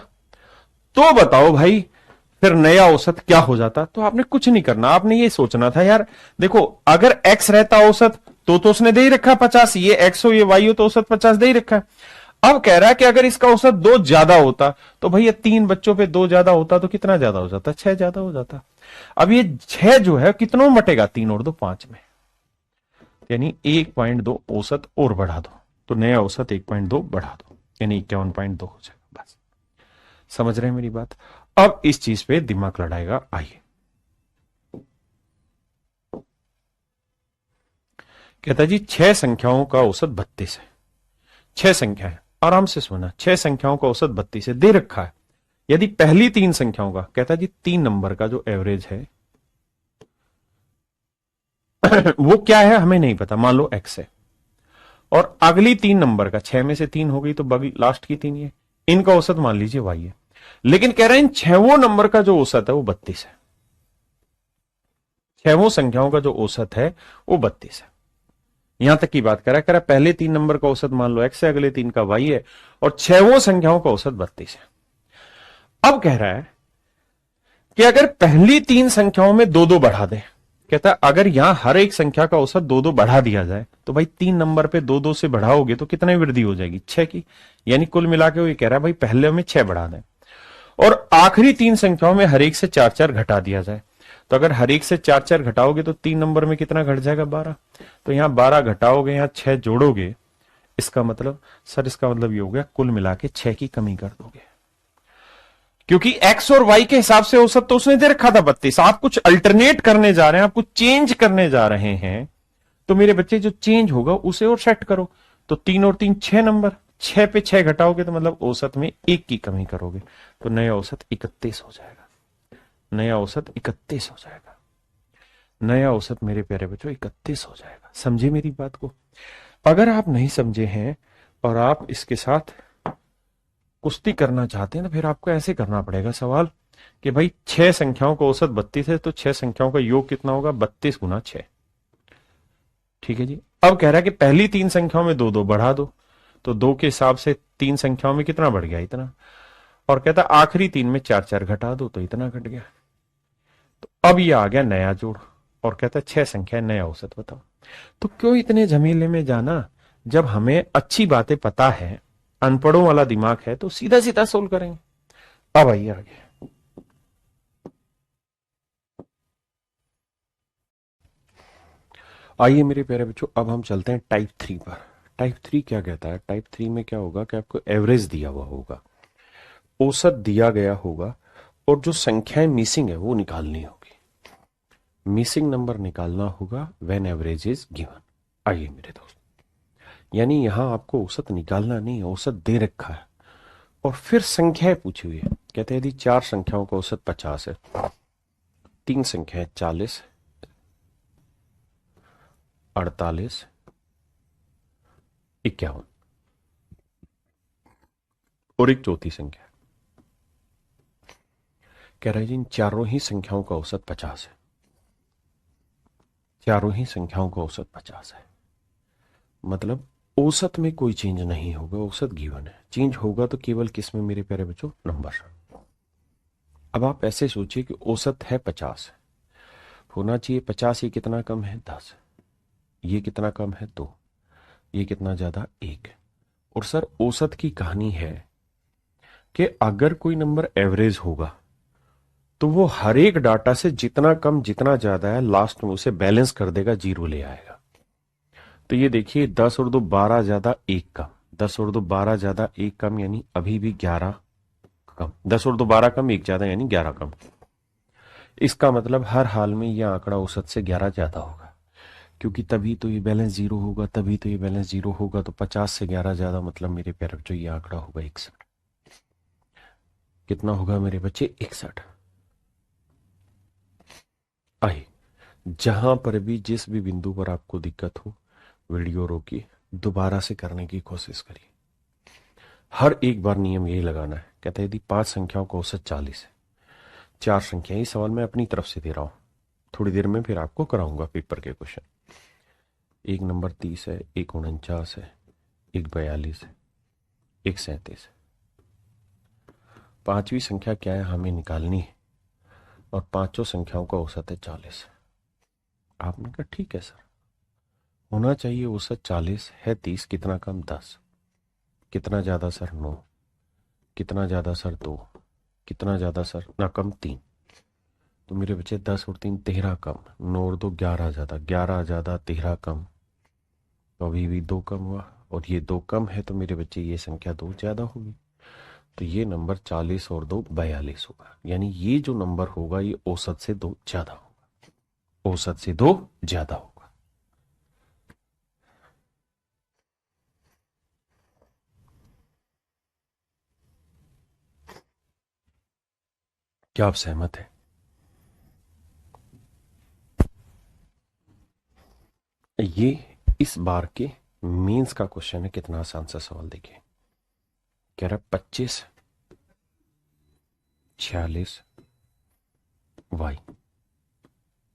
तो बताओ भाई फिर नया औसत क्या हो जाता? तो आपने कुछ नहीं करना, आपने ये सोचना था यार देखो अगर x रहता औसत तो उसने दे ही रखा 50, ये x हो ये y हो तो औसत 50 दे ही रखा है। अब कह रहा है कि अगर इसका औसत 2 ज्यादा होता, तो भैया तीन बच्चों पे 2 ज्यादा होता तो कितना ज्यादा हो जाता? 6 ज्यादा हो जाता। अब ये 6 जो है कितनों मटेगा? 3 और 2 5 में, यानी 1.2 औसत और बढ़ा दो तो नया औसत 1.2 बढ़ा दो, यानी 51.2 हो जाएगा। बस समझ रहे हैं मेरी बात? अब इस चीज पे दिमाग लड़ाएगा। आइए, कहता जी 6 संख्याओं का औसत 32 है, 6 संख्या है, आराम से सुना, 6 संख्याओं का औसत 32 है, दे रखा है। यदि पहली 3 संख्याओं का, कहता जी 3 नंबर का जो एवरेज है वो क्या है हमें नहीं पता, मान लो x है, और अगली 3 नंबर का, 6 में से 3 हो गई तो लास्ट की 3 ये, इनका औसत मान लीजिए y है, लेकिन कह रहे हैं इन 6 नंबर का जो औसत है वो 32 है, 6 संख्याओं का जो औसत है वो 32 है। यहां तक की बात करा पहले 3 नंबर का औसत मान लो x है, अगले 3 का y है, और 6 संख्याओं का औसत 32 है। अब कह रहा है कि अगर पहली 3 संख्याओं में 2-2 बढ़ा दे, कहता है अगर यहां हर एक संख्या का औसत 2-2 बढ़ा दिया जाए तो भाई 3 नंबर पे 2-2 से बढ़ाओगे तो कितने वृद्धि हो जाएगी? 6 की, यानी कुल मिला के वो ये कह रहा है भाई पहले में 6 बढ़ा दें, और आखिरी 3 संख्याओं में हर एक से 4-4 घटा दिया जाए, तो अगर हर एक से 4-4 घटाओगे तो 3 नंबर में कितना घट जाएगा? 12। तो यहां 12 घटाओगे, यहां 6 जोड़ोगे, इसका मतलब सर, इसका मतलब ये हो गया कुल मिला के 6 की कमी कर दोगे, क्योंकि x और y के हिसाब से औसत तो उसने दे रखा था 32, आप कुछ अल्टरनेट करने जा रहे हैं, आप कुछ चेंज करने जा रहे हैं, तो मेरे बच्चे जो चेंज होगा उसे और सेट करो। तो 3 और 3 6 नंबर, 6 पे 6 घटाओगे तो मतलब औसत में 1 की कमी करोगे, तो नया औसत 31 हो जाएगा, नया औसत 31 हो जाएगा, नया औसत मेरे प्यारे बच्चों 31 हो जाएगा। समझे मेरी बात को? अगर आप नहीं समझे हैं और आप इसके साथ कुश्ती करना चाहते हैं तो फिर आपको ऐसे करना पड़ेगा सवाल कि भाई 6 संख्याओं का औसत 32 है, तो 6 संख्याओं का योग कितना होगा? 32 गुना 6। ठीक है जी। अब कह रहा है कि पहली 3 संख्याओं में 2-2 बढ़ा दो, तो 2 के हिसाब से 3 संख्याओं में कितना बढ़ गया? इतना। और कहता आखिरी 3 में 4-4 घटा दो तो इतना घट गया। तो अब ये आ गया नया जोड़, और कहता 6 संख्या नया औसत बताओ। तो क्यों इतने झमेले में जाना, जब हमें अच्छी बातें पता है, अनपढ़ों वाला दिमाग है, तो सीधा सीधा सोल्व करेंगे। अब आइए आगे, आइए मेरे प्यारे बच्चों, अब हम चलते हैं टाइप 3 पर। टाइप 3 क्या कहता है? टाइप 3 में क्या होगा कि आपको एवरेज दिया हुआ होगा, औसत दिया गया होगा, और जो संख्याएं मिसिंग है वो निकालनी होगी। मिसिंग नंबर निकालना होगा व्हेन एवरेज इज गिवन। आइए मेरे दोस्त, यानी यहां आपको औसत निकालना नहीं है, औसत दे रखा है और फिर संख्याएं पूछी हुई है। कहते हैं यदि 4 संख्याओं का औसत 50 है, 3 संख्याएं 40, 48, 51 और एक चौथी संख्या। कह रहे हैं जी इन चारों ही संख्याओं का औसत 50 है, चारों ही संख्याओं का औसत 50 है। मतलब औसत में कोई चेंज नहीं होगा, औसत गिवन है। चेंज होगा तो केवल किस में मेरे प्यारे बच्चों? नंबर। अब आप ऐसे सोचिए कि औसत है 50, होना चाहिए 50, ये कितना कम है? 10, ये कितना कम है? 2, ये कितना ज्यादा? 1। और सर औसत की कहानी है कि अगर कोई नंबर एवरेज होगा तो वो हर एक डाटा से जितना कम जितना ज्यादा है लास्ट में उसे बैलेंस कर देगा, जीरो ले आएगा। तो ये देखिए 10 और 2 12 ज्यादा 1 कम, 10 और 2 12 ज्यादा 1 कम, यानी अभी भी 11 कम, 10 और 2 12 कम 1 ज्यादा यानी 11 कम। इसका मतलब हर हाल में यह आंकड़ा औसत से 11 ज्यादा होगा, क्योंकि तभी तो ये बैलेंस जीरो होगा, तभी तो ये बैलेंस जीरो होगा। तो 50 से 11 ज्यादा मतलब मेरे प्यारे बच्चों ये आंकड़ा होगा 61। कितना होगा मेरे बच्चे? 61। आइए, जहां पर भी जिस भी बिंदु पर आपको दिक्कत हो, वीडियो रोकिए, दोबारा से करने की कोशिश करिए। हर एक बार नियम यही लगाना है। कहते हैं यदि 5 संख्याओं का औसत 40 है, 4 संख्या, ये सवाल मैं अपनी तरफ से दे रहा हूं, थोड़ी देर में फिर आपको कराऊंगा पेपर के क्वेश्चन। एक नंबर 30 है, एक 49 है, एक 42 है, एक 37 है। पांचवी संख्या क्या है हमें निकालनी है, और पांचों संख्याओं का औसत है 40। आपने कहा ठीक है सर, होना चाहिए औसत 40 है, 30 कितना कम? 10, कितना ज्यादा सर? 9, कितना ज्यादा सर? 2, कितना ज्यादा सर? ना कम 3। तो मेरे बच्चे 10 और 3 13 कम, 9 और 2 11 ज्यादा, 11 ज्यादा 13 कम, तो अभी भी 2 कम हुआ, और ये 2 कम है तो मेरे बच्चे ये संख्या 2 ज्यादा होगी। तो ये नंबर 40 और 2 42 होगा, यानी ये जो नंबर होगा ये औसत से 2 ज्यादा होगा, औसत से 2 ज्यादा होगा। क्या आप सहमत हैं? ये इस बार के मेंस का क्वेश्चन है। कितना आसान सा सवाल देखिए, कह रहा 25 46 वाई,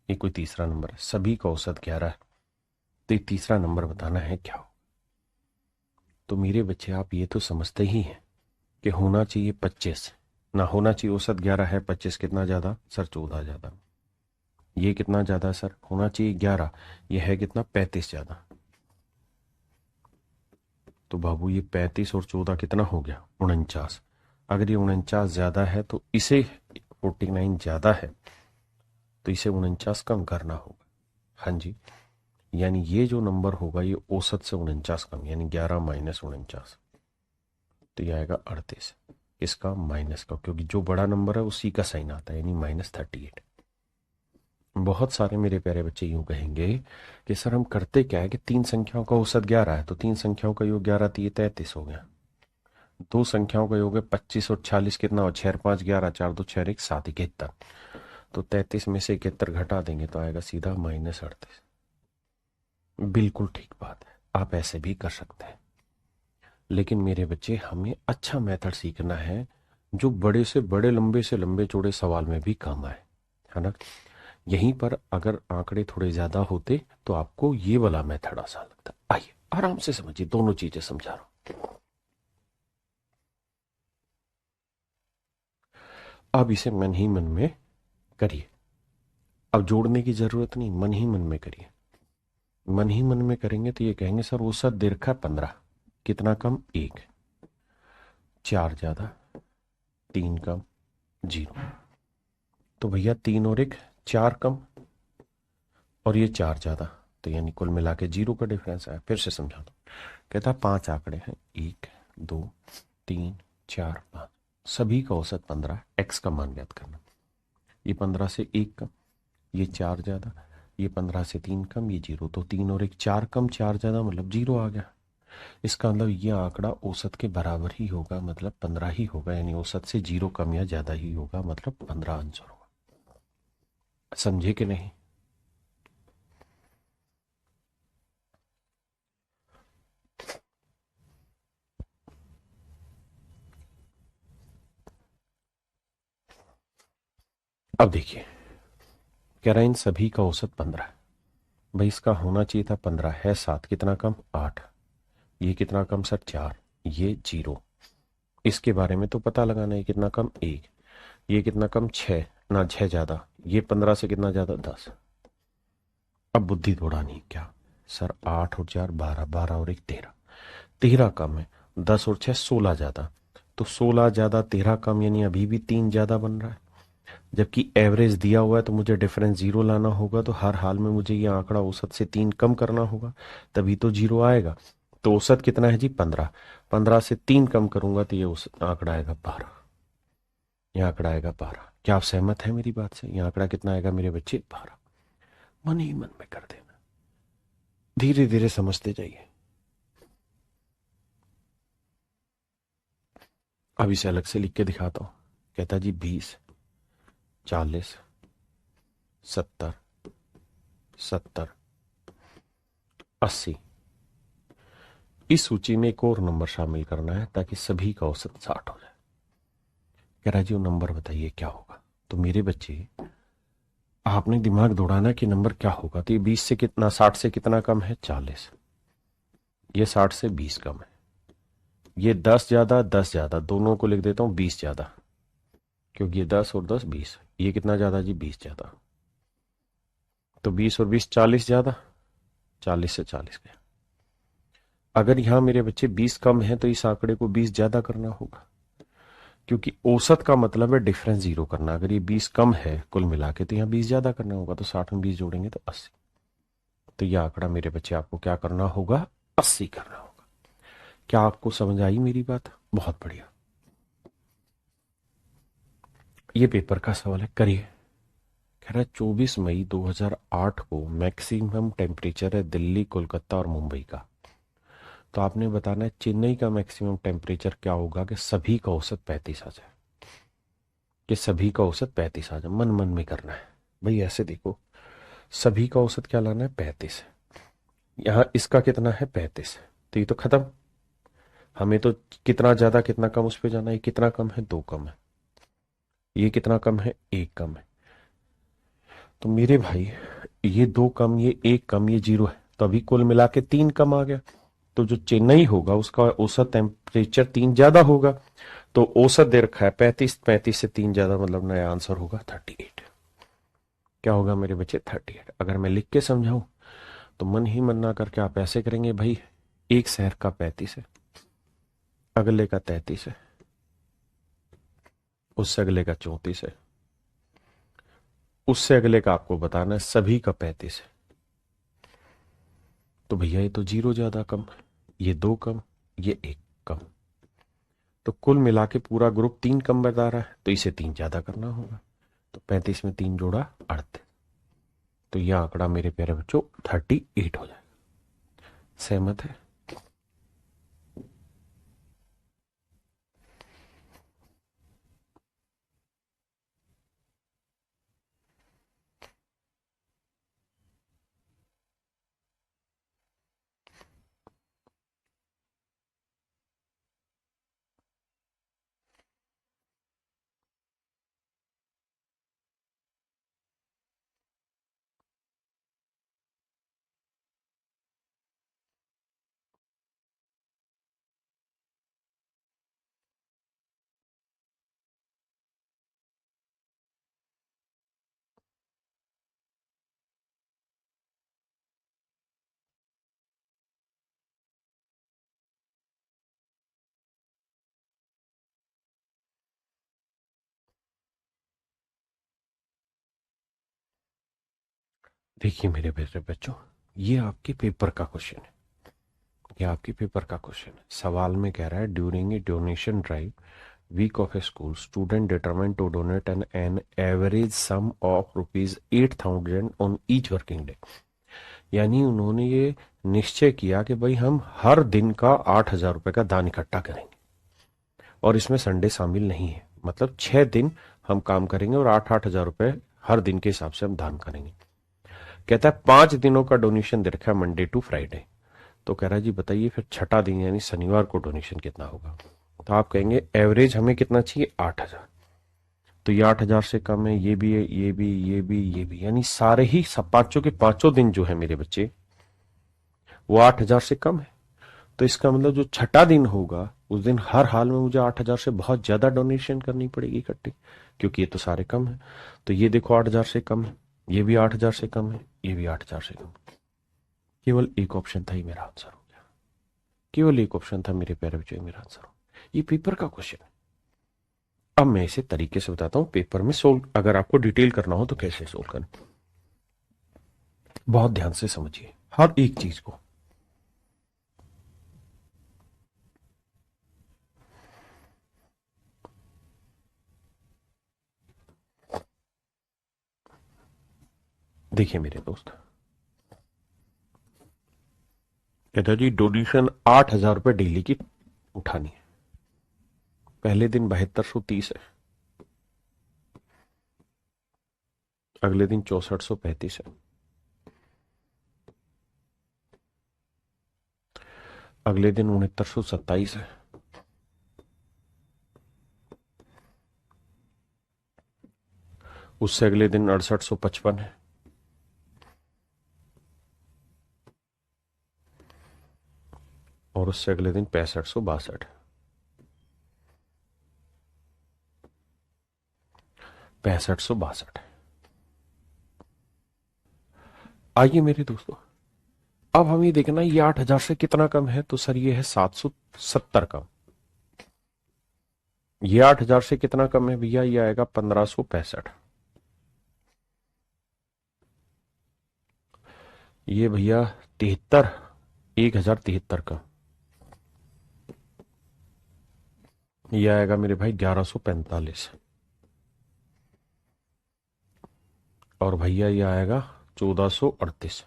ये कोई तीसरा नंबर है, सभी का औसत 11 है, तो ये तीसरा नंबर बताना है क्या हो। तो मेरे बच्चे आप ये तो समझते ही हैं कि होना चाहिए 25, ना होना चाहिए औसत 11 है, 25 कितना ज्यादा सर? 14 ज्यादा। ये कितना ज्यादा सर? होना चाहिए 11, ये है कितना? 35 ज्यादा। तो बाबू ये 35 और 14 कितना हो गया? 49। अगर ये 49 ज्यादा है तो इसे 49 ज्यादा है तो इसे 49 कम करना होगा। हाँ जी, यानी ये जो नंबर होगा ये औसत से 49 कम, यानी 11 माइनस 49, तो ये आएगा 38। इसका माइनस का, क्योंकि जो बड़ा नंबर है उसी का साइन आता है, यानी -38। बहुत सारे मेरे प्यारे बच्चे यूं कहेंगे कि सर हम करते क्या है कि 3 संख्याओं का औसत 11 है तो 3 संख्याओं का योग 11, तो ये 33 हो गया। 2 संख्याओं का योग है 25 और 40, कितना हो? 6 और 5 11, 4 2 6 1 7, 71। तो 33 में से 71 घटा देंगे तो आएगा सीधा -38। बिल्कुल ठीक बात है, आप ऐसे भी कर सकते हैं। लेकिन मेरे बच्चे हमें अच्छा मेथड सीखना है जो बड़े से बड़े, लंबे से लंबे चौड़े सवाल में भी काम आए, है ना। यहीं पर अगर आंकड़े थोड़े ज्यादा होते तो आपको ये वाला मेथड आसान लगता। आइए आराम से समझिए, दोनों चीजें समझा रहा हूं। अब इसे मन ही मन में करिए, अब जोड़ने की जरूरत नहीं, मन ही मन में करिए। मन ही मन में करेंगे तो ये कहेंगे सर औसत दे रखा 15, कितना कम? 1, 4 ज्यादा, 3 कम, 0। तो भैया 3 और 1 4 कम, और ये 4 ज्यादा, तो यानी कुल मिला के 0 का डिफरेंस आया। फिर से समझा दो, कहता 5 आंकड़े हैं, 1 2 3 4 5, सभी का औसत 15, एक्स का मान ज्ञात करना। ये 15 से 1 कम, ये 4 ज्यादा, ये 15 से 3 कम, ये 0, तो 3 और 1 4 कम, 4 ज्यादा मतलब 0 आ गया। इसका मतलब ये आंकड़ा औसत के बराबर ही होगा, मतलब 15 ही होगा, यानी औसत से 0 कम या ज्यादा ही होगा, मतलब 15 आंसर होगा। समझे कि नहीं? अब देखिए, कह रहा है इन सभी का औसत 15 है। भाई इसका होना चाहिए था 15, है 7, कितना कम 8, ये कितना कम सर 4, ये 0। इसके बारे में तो पता लगाना है, कितना कम 1, ये कितना कम 6, ना 6 ज्यादा, ये 15 से कितना ज्यादा 10। अब बुद्धि दौड़ानी क्या सर, 8 और 4 12, 12 और 1 13, 13 कम है, 10 और 6 16 ज्यादा, तो 16 ज्यादा 13 कम, यानी अभी भी 3 ज्यादा बन रहा है। जबकि एवरेज दिया हुआ है तो मुझे डिफरेंस 0 लाना होगा, तो हर हाल में मुझे ये आंकड़ा औसत से 3 कम करना होगा, तभी तो 0 आएगा। तो औसत कितना है जी 15, 15 से 3 कम करूंगा तो ये औसत आंकड़ा आएगा 12, ये आंकड़ा आएगा 12। क्या आप सहमत हैं मेरी बात से? ये आंकड़ा कितना आएगा मेरे बच्चे? 12। मन ही मन में कर देना, धीरे धीरे समझते जाइए। अब इसे अलग से लिख के दिखाता हूं। कहता जी 20 40 70 70 80, इस सूची में एक और नंबर शामिल करना है ताकि सभी का औसत 60 हो जाए। कह रहा जी वो नंबर बताइए क्या होगा। तो मेरे बच्चे, आपने दिमाग दौड़ाना कि नंबर क्या होगा। तो ये 20 से कितना, 60 से कितना कम है 40, ये 60 से 20 कम है, ये 10 ज्यादा 10 ज्यादा, दोनों को लिख देता हूं 20 ज्यादा, क्योंकि ये 10 और 10 20, ये कितना ज्यादा जी 20 ज्यादा, तो 20 और 20 40 ज्यादा, 40 से 40 गया। अगर यहां मेरे बच्चे 20 कम है तो इस आंकड़े को 20 ज्यादा करना होगा, क्योंकि औसत का मतलब है डिफरेंस 0 करना। अगर ये 20 कम है कुल मिला के तो यहाँ 20 ज्यादा करना होगा, तो 60 में 20 जोड़ेंगे तो 80। तो यह आंकड़ा मेरे बच्चे आपको क्या करना होगा? 80 करना होगा। क्या आपको समझ आई मेरी बात? बहुत बढ़िया। ये पेपर का सवाल है, करिए। कह रहा है 24 मई 2008 को मैक्सिमम टेम्परेचर है दिल्ली, कोलकाता और मुंबई का। तो आपने बताना है चेन्नई का मैक्सिमम टेम्परेचर क्या होगा कि सभी का औसत 35 आ जाए, कि सभी का औसत 35 आ जाए। मन मन में करना है भाई। ऐसे देखो, सभी का औसत क्या लाना है? 35। यहाँ इसका कितना है? 35, तो ये तो खत्म। हमें तो कितना ज्यादा कितना कम उस पर जाना है। कितना कम है? 2 कम है। ये कितना कम है? 1 कम है। तो मेरे भाई, ये 2 कम, ये 1 कम, ये 0 है, तो अभी कुल मिला के 3 कम आ गया। तो जो चेन्नई होगा उसका औसत टेम्परेचर 3 ज्यादा होगा। तो औसत दे रखा है 35, 35 से 3 ज्यादा मतलब नया आंसर होगा 38। क्या होगा मेरे बच्चे? 38। अगर मैं लिख के समझाऊं तो मन ही मन ना करके आप ऐसे करेंगे भाई, एक शहर का 35 है, अगले का 33 है, उससे अगले का 34 है, उससे अगले का आपको बताना है सभी का 35 है। तो भैया ये तो 0 ज्यादा कम, ये 2 कम, ये 1 कम, तो कुल मिला के पूरा ग्रुप 3 कम बता रहा है, तो इसे 3 ज्यादा करना होगा। तो 35 में 3 जोड़ा 38, तो यह आंकड़ा मेरे प्यारे बच्चों 38 हो जाए। सहमत है? देखिए मेरे प्यारे बच्चों, ये आपके पेपर का क्वेश्चन है। ये आपकी पेपर का क्वेश्चन है। सवाल में कह रहा है during a donation drive week of a school student determine to donate an average sum of ₹8,000 on each working day. यानी उन्होंने ये निश्चय किया कि भाई हम हर दिन का ₹8,000 का दान इकट्ठा करेंगे और इसमें संडे शामिल नहीं है। मतलब 6 दिन हम काम करेंगे और 8,000 हर दिन के हिसाब से हम दान करेंगे। कहता है 5 दिनों का डोनेशन दे रखा है, मंडे टू फ्राइडे। तो कह रहा है जी बताइए फिर छठा दिन यानी शनिवार को डोनेशन कितना होगा। तो आप कहेंगे एवरेज हमें कितना चाहिए 8,000। तो ये 8,000 से कम है, ये भी है, ये भी, ये भी, ये भी, यानी सारे ही सब पांचों के पांचों दिन जो है मेरे बच्चे वो 8,000 से कम है। तो इसका मतलब जो छठा दिन होगा उस दिन हर हाल में मुझे 8,000 से बहुत ज्यादा डोनेशन करनी पड़ेगी इकट्ठी, क्योंकि ये तो सारे कम है। तो ये देखो 8,000 से कम है, ये भी 8,000 से कम है, ये भी 8,000 से कम है। केवल एक ऑप्शन था, ये मेरा आंसर हो गया। केवल एक ऑप्शन था मेरे प्यारे बच्चों, मेरा आंसर हो। ये पेपर का क्वेश्चन है। अब मैं इसे तरीके से बताता हूं पेपर में सोल्व, अगर आपको डिटेल करना हो तो कैसे सोल्व करें। बहुत ध्यान से समझिए हर एक चीज को। देखिए मेरे दोस्त, कहता जी डोनेशन 8,000 डेली की उठानी है। पहले दिन 7230 है, अगले दिन 6435 है, अगले दिन 6927 है, उससे अगले दिन 6855 है, और उससे अगले दिन 6562 है। 6562 है। आइए मेरे दोस्तों, अब हमें देखना ये 8,000 से कितना कम है। तो सर ये है 770 कम। ये 8,000 से कितना कम है भैया, ये आएगा 1565। ये भैया 73, 1,073 का। ये आएगा मेरे भाई 1145। और भैया ये आएगा 1438।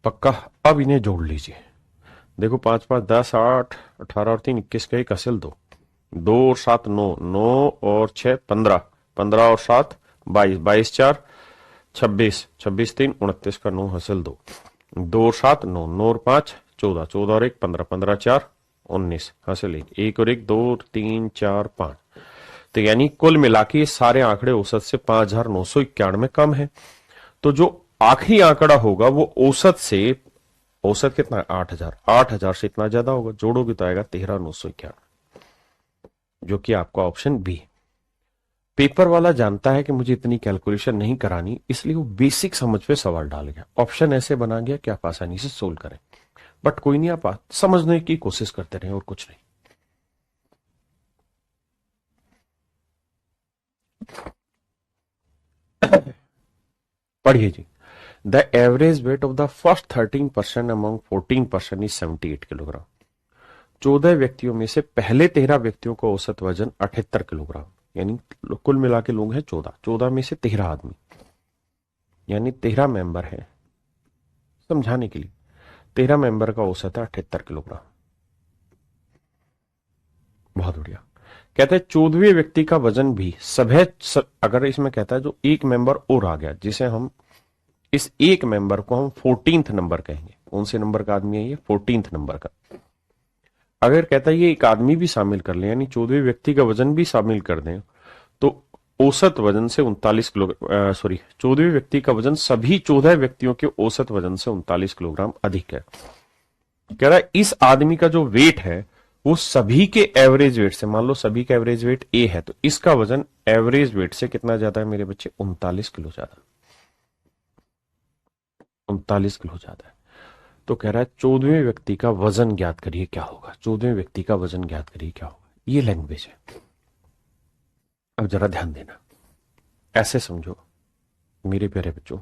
पक्का। अब इन्हें जोड़ लीजिए। देखो 5 5 10 8 18 और 3 21 का एक हासिल 2, 2 और 7 9, 9 और 6 15, 15 और 7 22, 22 4 26, 26 3 29 का 9 हासिल 2, 2 और 7 9, 9 और 5 14, 14 और 1 15, 15 4 19 हासिल 1, 1 और 1 2 3 4 5। तो यानी कुल मिला के ये सारे आंकड़े औसत से 5,991 कम है। तो जो आखिरी आंकड़ा होगा वो औसत से, औसत कितना है 8,000, 8,000 से इतना ज्यादा होगा, जोड़ोगे तो आएगा 13,991, जो कि आपका ऑप्शन बी है। पेपर वाला जानता है कि मुझे इतनी कैलकुलेशन नहीं करानी, इसलिए वो बेसिक समझ पे सवाल डाल गया, ऑप्शन ऐसे बना गया कि आप आसानी से सोल्व करें। बट कोई नहीं, आप समझने की कोशिश करते रहे और कुछ नहीं। पढ़िए जी। The average weight of the first 13% among 14% is 78 kilogram. 14 व्यक्तियों में से पहले 13 व्यक्तियों का औसत वजन 78 किलोग्राम, यानी कुल मिला के लोग हैं 14, 14 में से 13 आदमी, यानी 13 मेंबर है। समझाने के लिए 13 मेंबर का औसत है 78 किलोग्राम। बहुत बढ़िया। कहते हैं 14वें व्यक्ति का वजन भी अगर इसमें कहता है जो एक मेंबर और आ गया, जिसे हम इस एक मेंबर को हम 14th नंबर कहेंगे। कौन से नंबर का आदमी है ये, 14th नंबर का। अगर कहता है ये एक आदमी भी शामिल कर ले, यानी 14वें व्यक्ति का वजन भी शामिल कर दें, तो औसत वजन से 39 किलो, सॉरी 14वें व्यक्ति का वजन सभी 14 व्यक्तियों के औसत वजन से 39 किलोग्राम अधिक है। कह रहा है इस आदमी का जो वेट है वो सभी के एवरेज वेट से, मान लो सभी का एवरेज वेट ए है, तो इसका वजन एवरेज वेट से कितना ज्यादा है मेरे बच्चे, 39 किलो ज्यादा, 39 किलो ज्यादा है। तो कह रहा है 14वें व्यक्ति का वजन ज्ञात करिए क्या होगा, 14वें व्यक्ति का वजन ज्ञात करिए क्या होगा। ये लैंग्वेज है। अब जरा ध्यान देना, ऐसे समझो मेरे प्यारे बच्चों,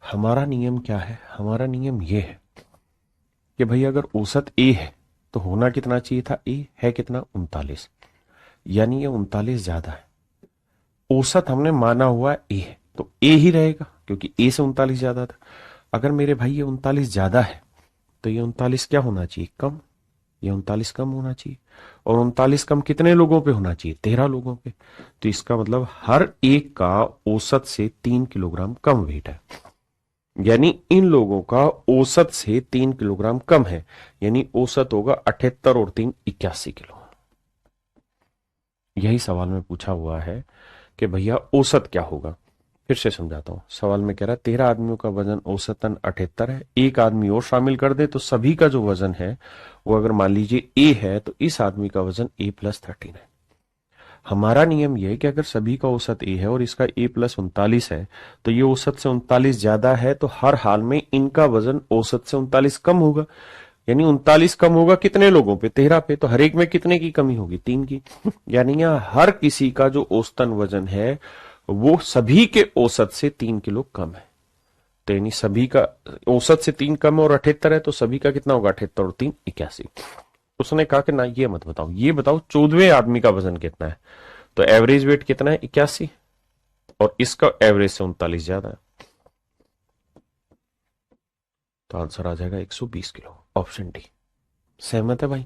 हमारा नियम क्या है? हमारा नियम ये है कि भाई अगर औसत ए है तो होना कितना चाहिए था? ए है कितना? 39, यानी ये 39 ज्यादा है। औसत हमने माना हुआ ए है तो ए ही रहेगा क्योंकि ए से 39 ज्यादा था। अगर मेरे भाई ये 39 ज्यादा है तो ये 39 क्या होना चाहिए? कम। ये 39 कम होना चाहिए। और 39 कम कितने लोगों पे होना चाहिए? 13 लोगों पे। तो इसका मतलब हर एक का औसत से 3 किलोग्राम कम वेट है, यानी इन लोगों का औसत से 3 किलोग्राम कम है, यानी औसत होगा 78 और 3 81 किलो। यही सवाल में पूछा हुआ है कि भैया औसत क्या होगा। फिर से समझाता हूं। सवाल में कह रहा है 13 आदमियों का वजन औसतन 78 है, एक आदमी और शामिल कर दे तो सभी का जो वजन है वो अगर मान लीजिए ए है तो इस आदमी का वजन A+13 है। हमारा नियम यह है कि अगर सभी का औसत ए है और इसका A+39 है तो ये औसत से 39 ज्यादा है, तो हर हाल में इनका वजन औसत से 39 कम होगा। यानी 39 कम होगा कितने लोगों पे? 13 पे। तो हर एक में कितने की कमी होगी? 3 की। यानी यहां हर किसी का जो औसतन वजन है वो सभी के औसत से 3 किलो कम है। तो यानी सभी का औसत से 3 कम है और 78 है, तो सभी का कितना होगा? 78 और 3 81। उसने कहा कि ना ये मत बताओ, ये बताओ 14वें आदमी का वजन कितना है। तो एवरेज वेट कितना है? 81, और इसका एवरेज से 39 ज्यादा है, तो आंसर आ जाएगा 120 किलो। Option D. सहमत है भाई?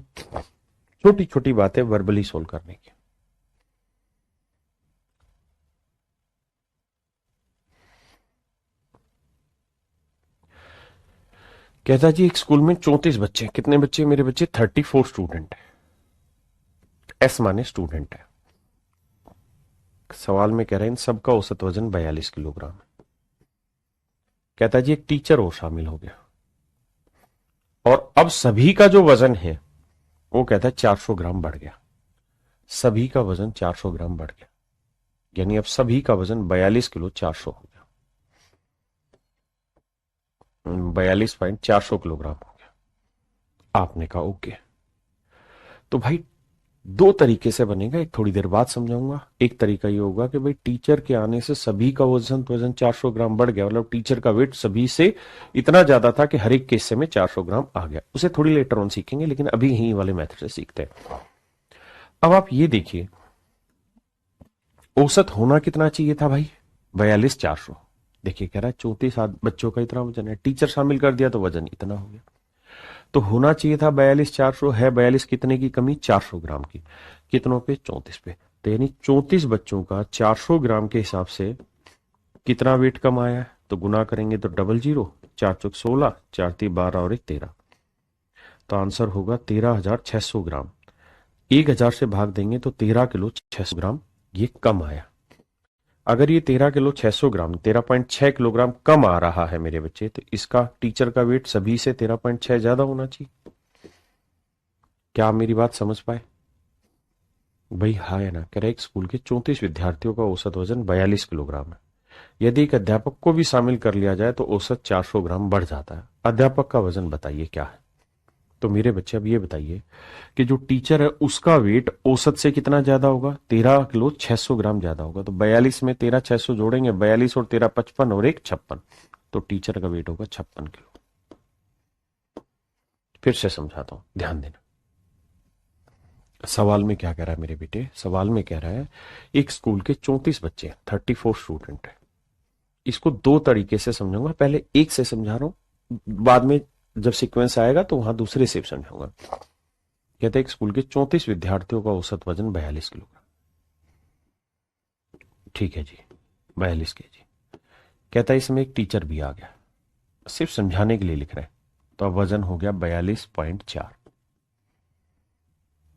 छोटी छोटी बातें वर्बली सोल्व करने की। कहता जी एक स्कूल में 34 बच्चे। कितने बच्चे मेरे बच्चे? 34 स्टूडेंट है। एस माने स्टूडेंट है। सवाल में कह रहे हैं इन सबका औसत वजन 42 किलोग्राम है। कहता जी एक टीचर और शामिल हो गया और अब सभी का जो वजन है वो कहता है 400 ग्राम बढ़ गया। सभी का वजन 400 ग्राम बढ़ गया, यानी अब सभी का वजन 42 किलो 400 हो गया। 42.400 किलोग्राम हो गया। आपने कहा ओके। तो भाई दो तरीके से बनेगा, एक थोड़ी देर बाद समझाऊंगा। एक तरीका ये होगा कि भाई टीचर के आने से सभी का वजन 400 ग्राम बढ़ गया, मतलब टीचर का वेट सभी से इतना ज्यादा था कि हर एक के हिस्से में 400 ग्राम आ गया। उसे थोड़ी लेटर ऑन सीखेंगे, लेकिन अभी यही वाले मेथड से सीखते हैं। अब आप ये देखिए औसत होना कितना चाहिए था भाई? 42,400। देखिए कह रहा है 34 बच्चों का इतना वजन है, टीचर शामिल कर दिया तो वजन इतना हो गया। तो होना चाहिए था 42,400, है 42 कितने की कमी? 400 ग्राम की। कितनों पे? 34 पे। तो यानी 34 बच्चों का 400 ग्राम के हिसाब से कितना वेट कम आया है? तो गुना करेंगे तो डबल जीरो, 4 चौक 16, 4 3 12 और 1 13। तो आंसर होगा 13,600 ग्राम। 1,000 से भाग देंगे तो 13 किलो 600 ग्राम ये कम आया। अगर ये 13 किलो 600 ग्राम 13.6 किलोग्राम कम आ रहा है मेरे बच्चे, तो इसका टीचर का वेट सभी से 13.6 ज्यादा होना चाहिए। क्या आप मेरी बात समझ पाए? भाई हाँ या ना? कह रहे एक स्कूल के 34 विद्यार्थियों का औसत वजन 42 किलोग्राम है। यदि एक अध्यापक को भी शामिल कर लिया जाए तो औसत 400 ग्राम बढ़ जाता है। अध्यापक का वजन बताइए क्या है? तो मेरे बच्चे अब ये बताइए कि जो टीचर है उसका वेट औसत से कितना ज्यादा होगा? 13 किलो 600 ग्राम ज्यादा होगा। तो 42 में 13 600 जोड़ेंगे, 42 और 13 55 और 1 56। तो टीचर का वेट होगा 56 किलो। फिर से समझाता हूं, ध्यान देना। सवाल में क्या कह रहा है मेरे बेटे? सवाल में कह रहा है एक स्कूल के 34 बच्चे, 34 स्टूडेंट है। इसको दो तरीके से समझाऊंगा, पहले एक से समझा रहा हूं, बाद में जब सीक्वेंस आएगा तो वहां दूसरे से समझाऊंगा। कहते हैं एक स्कूल के 34 विद्यार्थियों का औसत वजन 42 किलोग्राम। ठीक है जी, 42 kg। कहता है इसमें एक टीचर भी आ गया, सिर्फ समझाने के लिए लिख रहे हैं। तो अब वजन हो गया 42.4,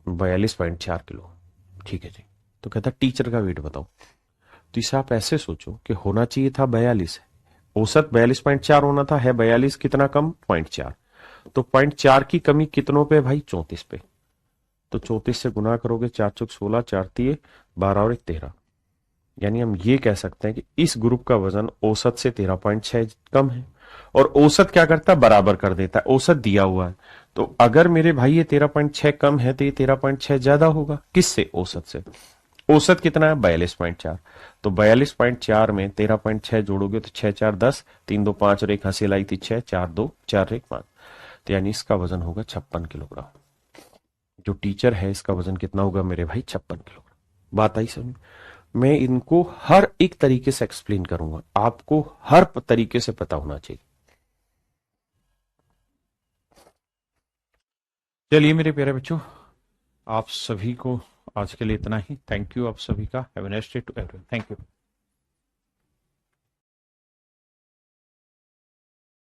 42.4 किलो। ठीक है जी। तो कहता टीचर का वेट बताओ। तो इसे आप ऐसे सोचो कि होना चाहिए था 42, औसत 42.4 होना था, है 42, कितना कम? 0.4। तो 0.4 की कमी कितनों पे भाई? 34 पे। तो 34 से गुना करोगे, 4 चौक 16, 4 3 12 और 1 13। यानी हम ये कह सकते हैं कि इस ग्रुप का वजन औसत से 13.6 कम है। और औसत क्या करता है? बराबर कर देता है। औसत दिया हुआ है, तो अगर मेरे भाई ये 13.6 कम है तो ये 13.6 ज्यादा होगा। किससे? औसत से। औसत कितना है 42.4। तो 42.4 में 13.6 जोड़ोगे तो 6 4 10, 3 2 5 और एक हंसी लाई थी 6, 4 2 4 1 5। तो यानी इसका वजन होगा 56 किलोग्राम। जो टीचर है इसका वजन कितना होगा मेरे भाई 56 किलोग्राम। बात आई समझ। मैं इनको हर एक तरीके से एक्सप्लेन करूंगा, आपको हर तरीके से पता होना चाहिए। चलिए मेरे प्यारे बच्चों, आप सभी को आज के लिए इतना ही। थैंक यू आप सभी का। Have a nice day to everyone. Thank you.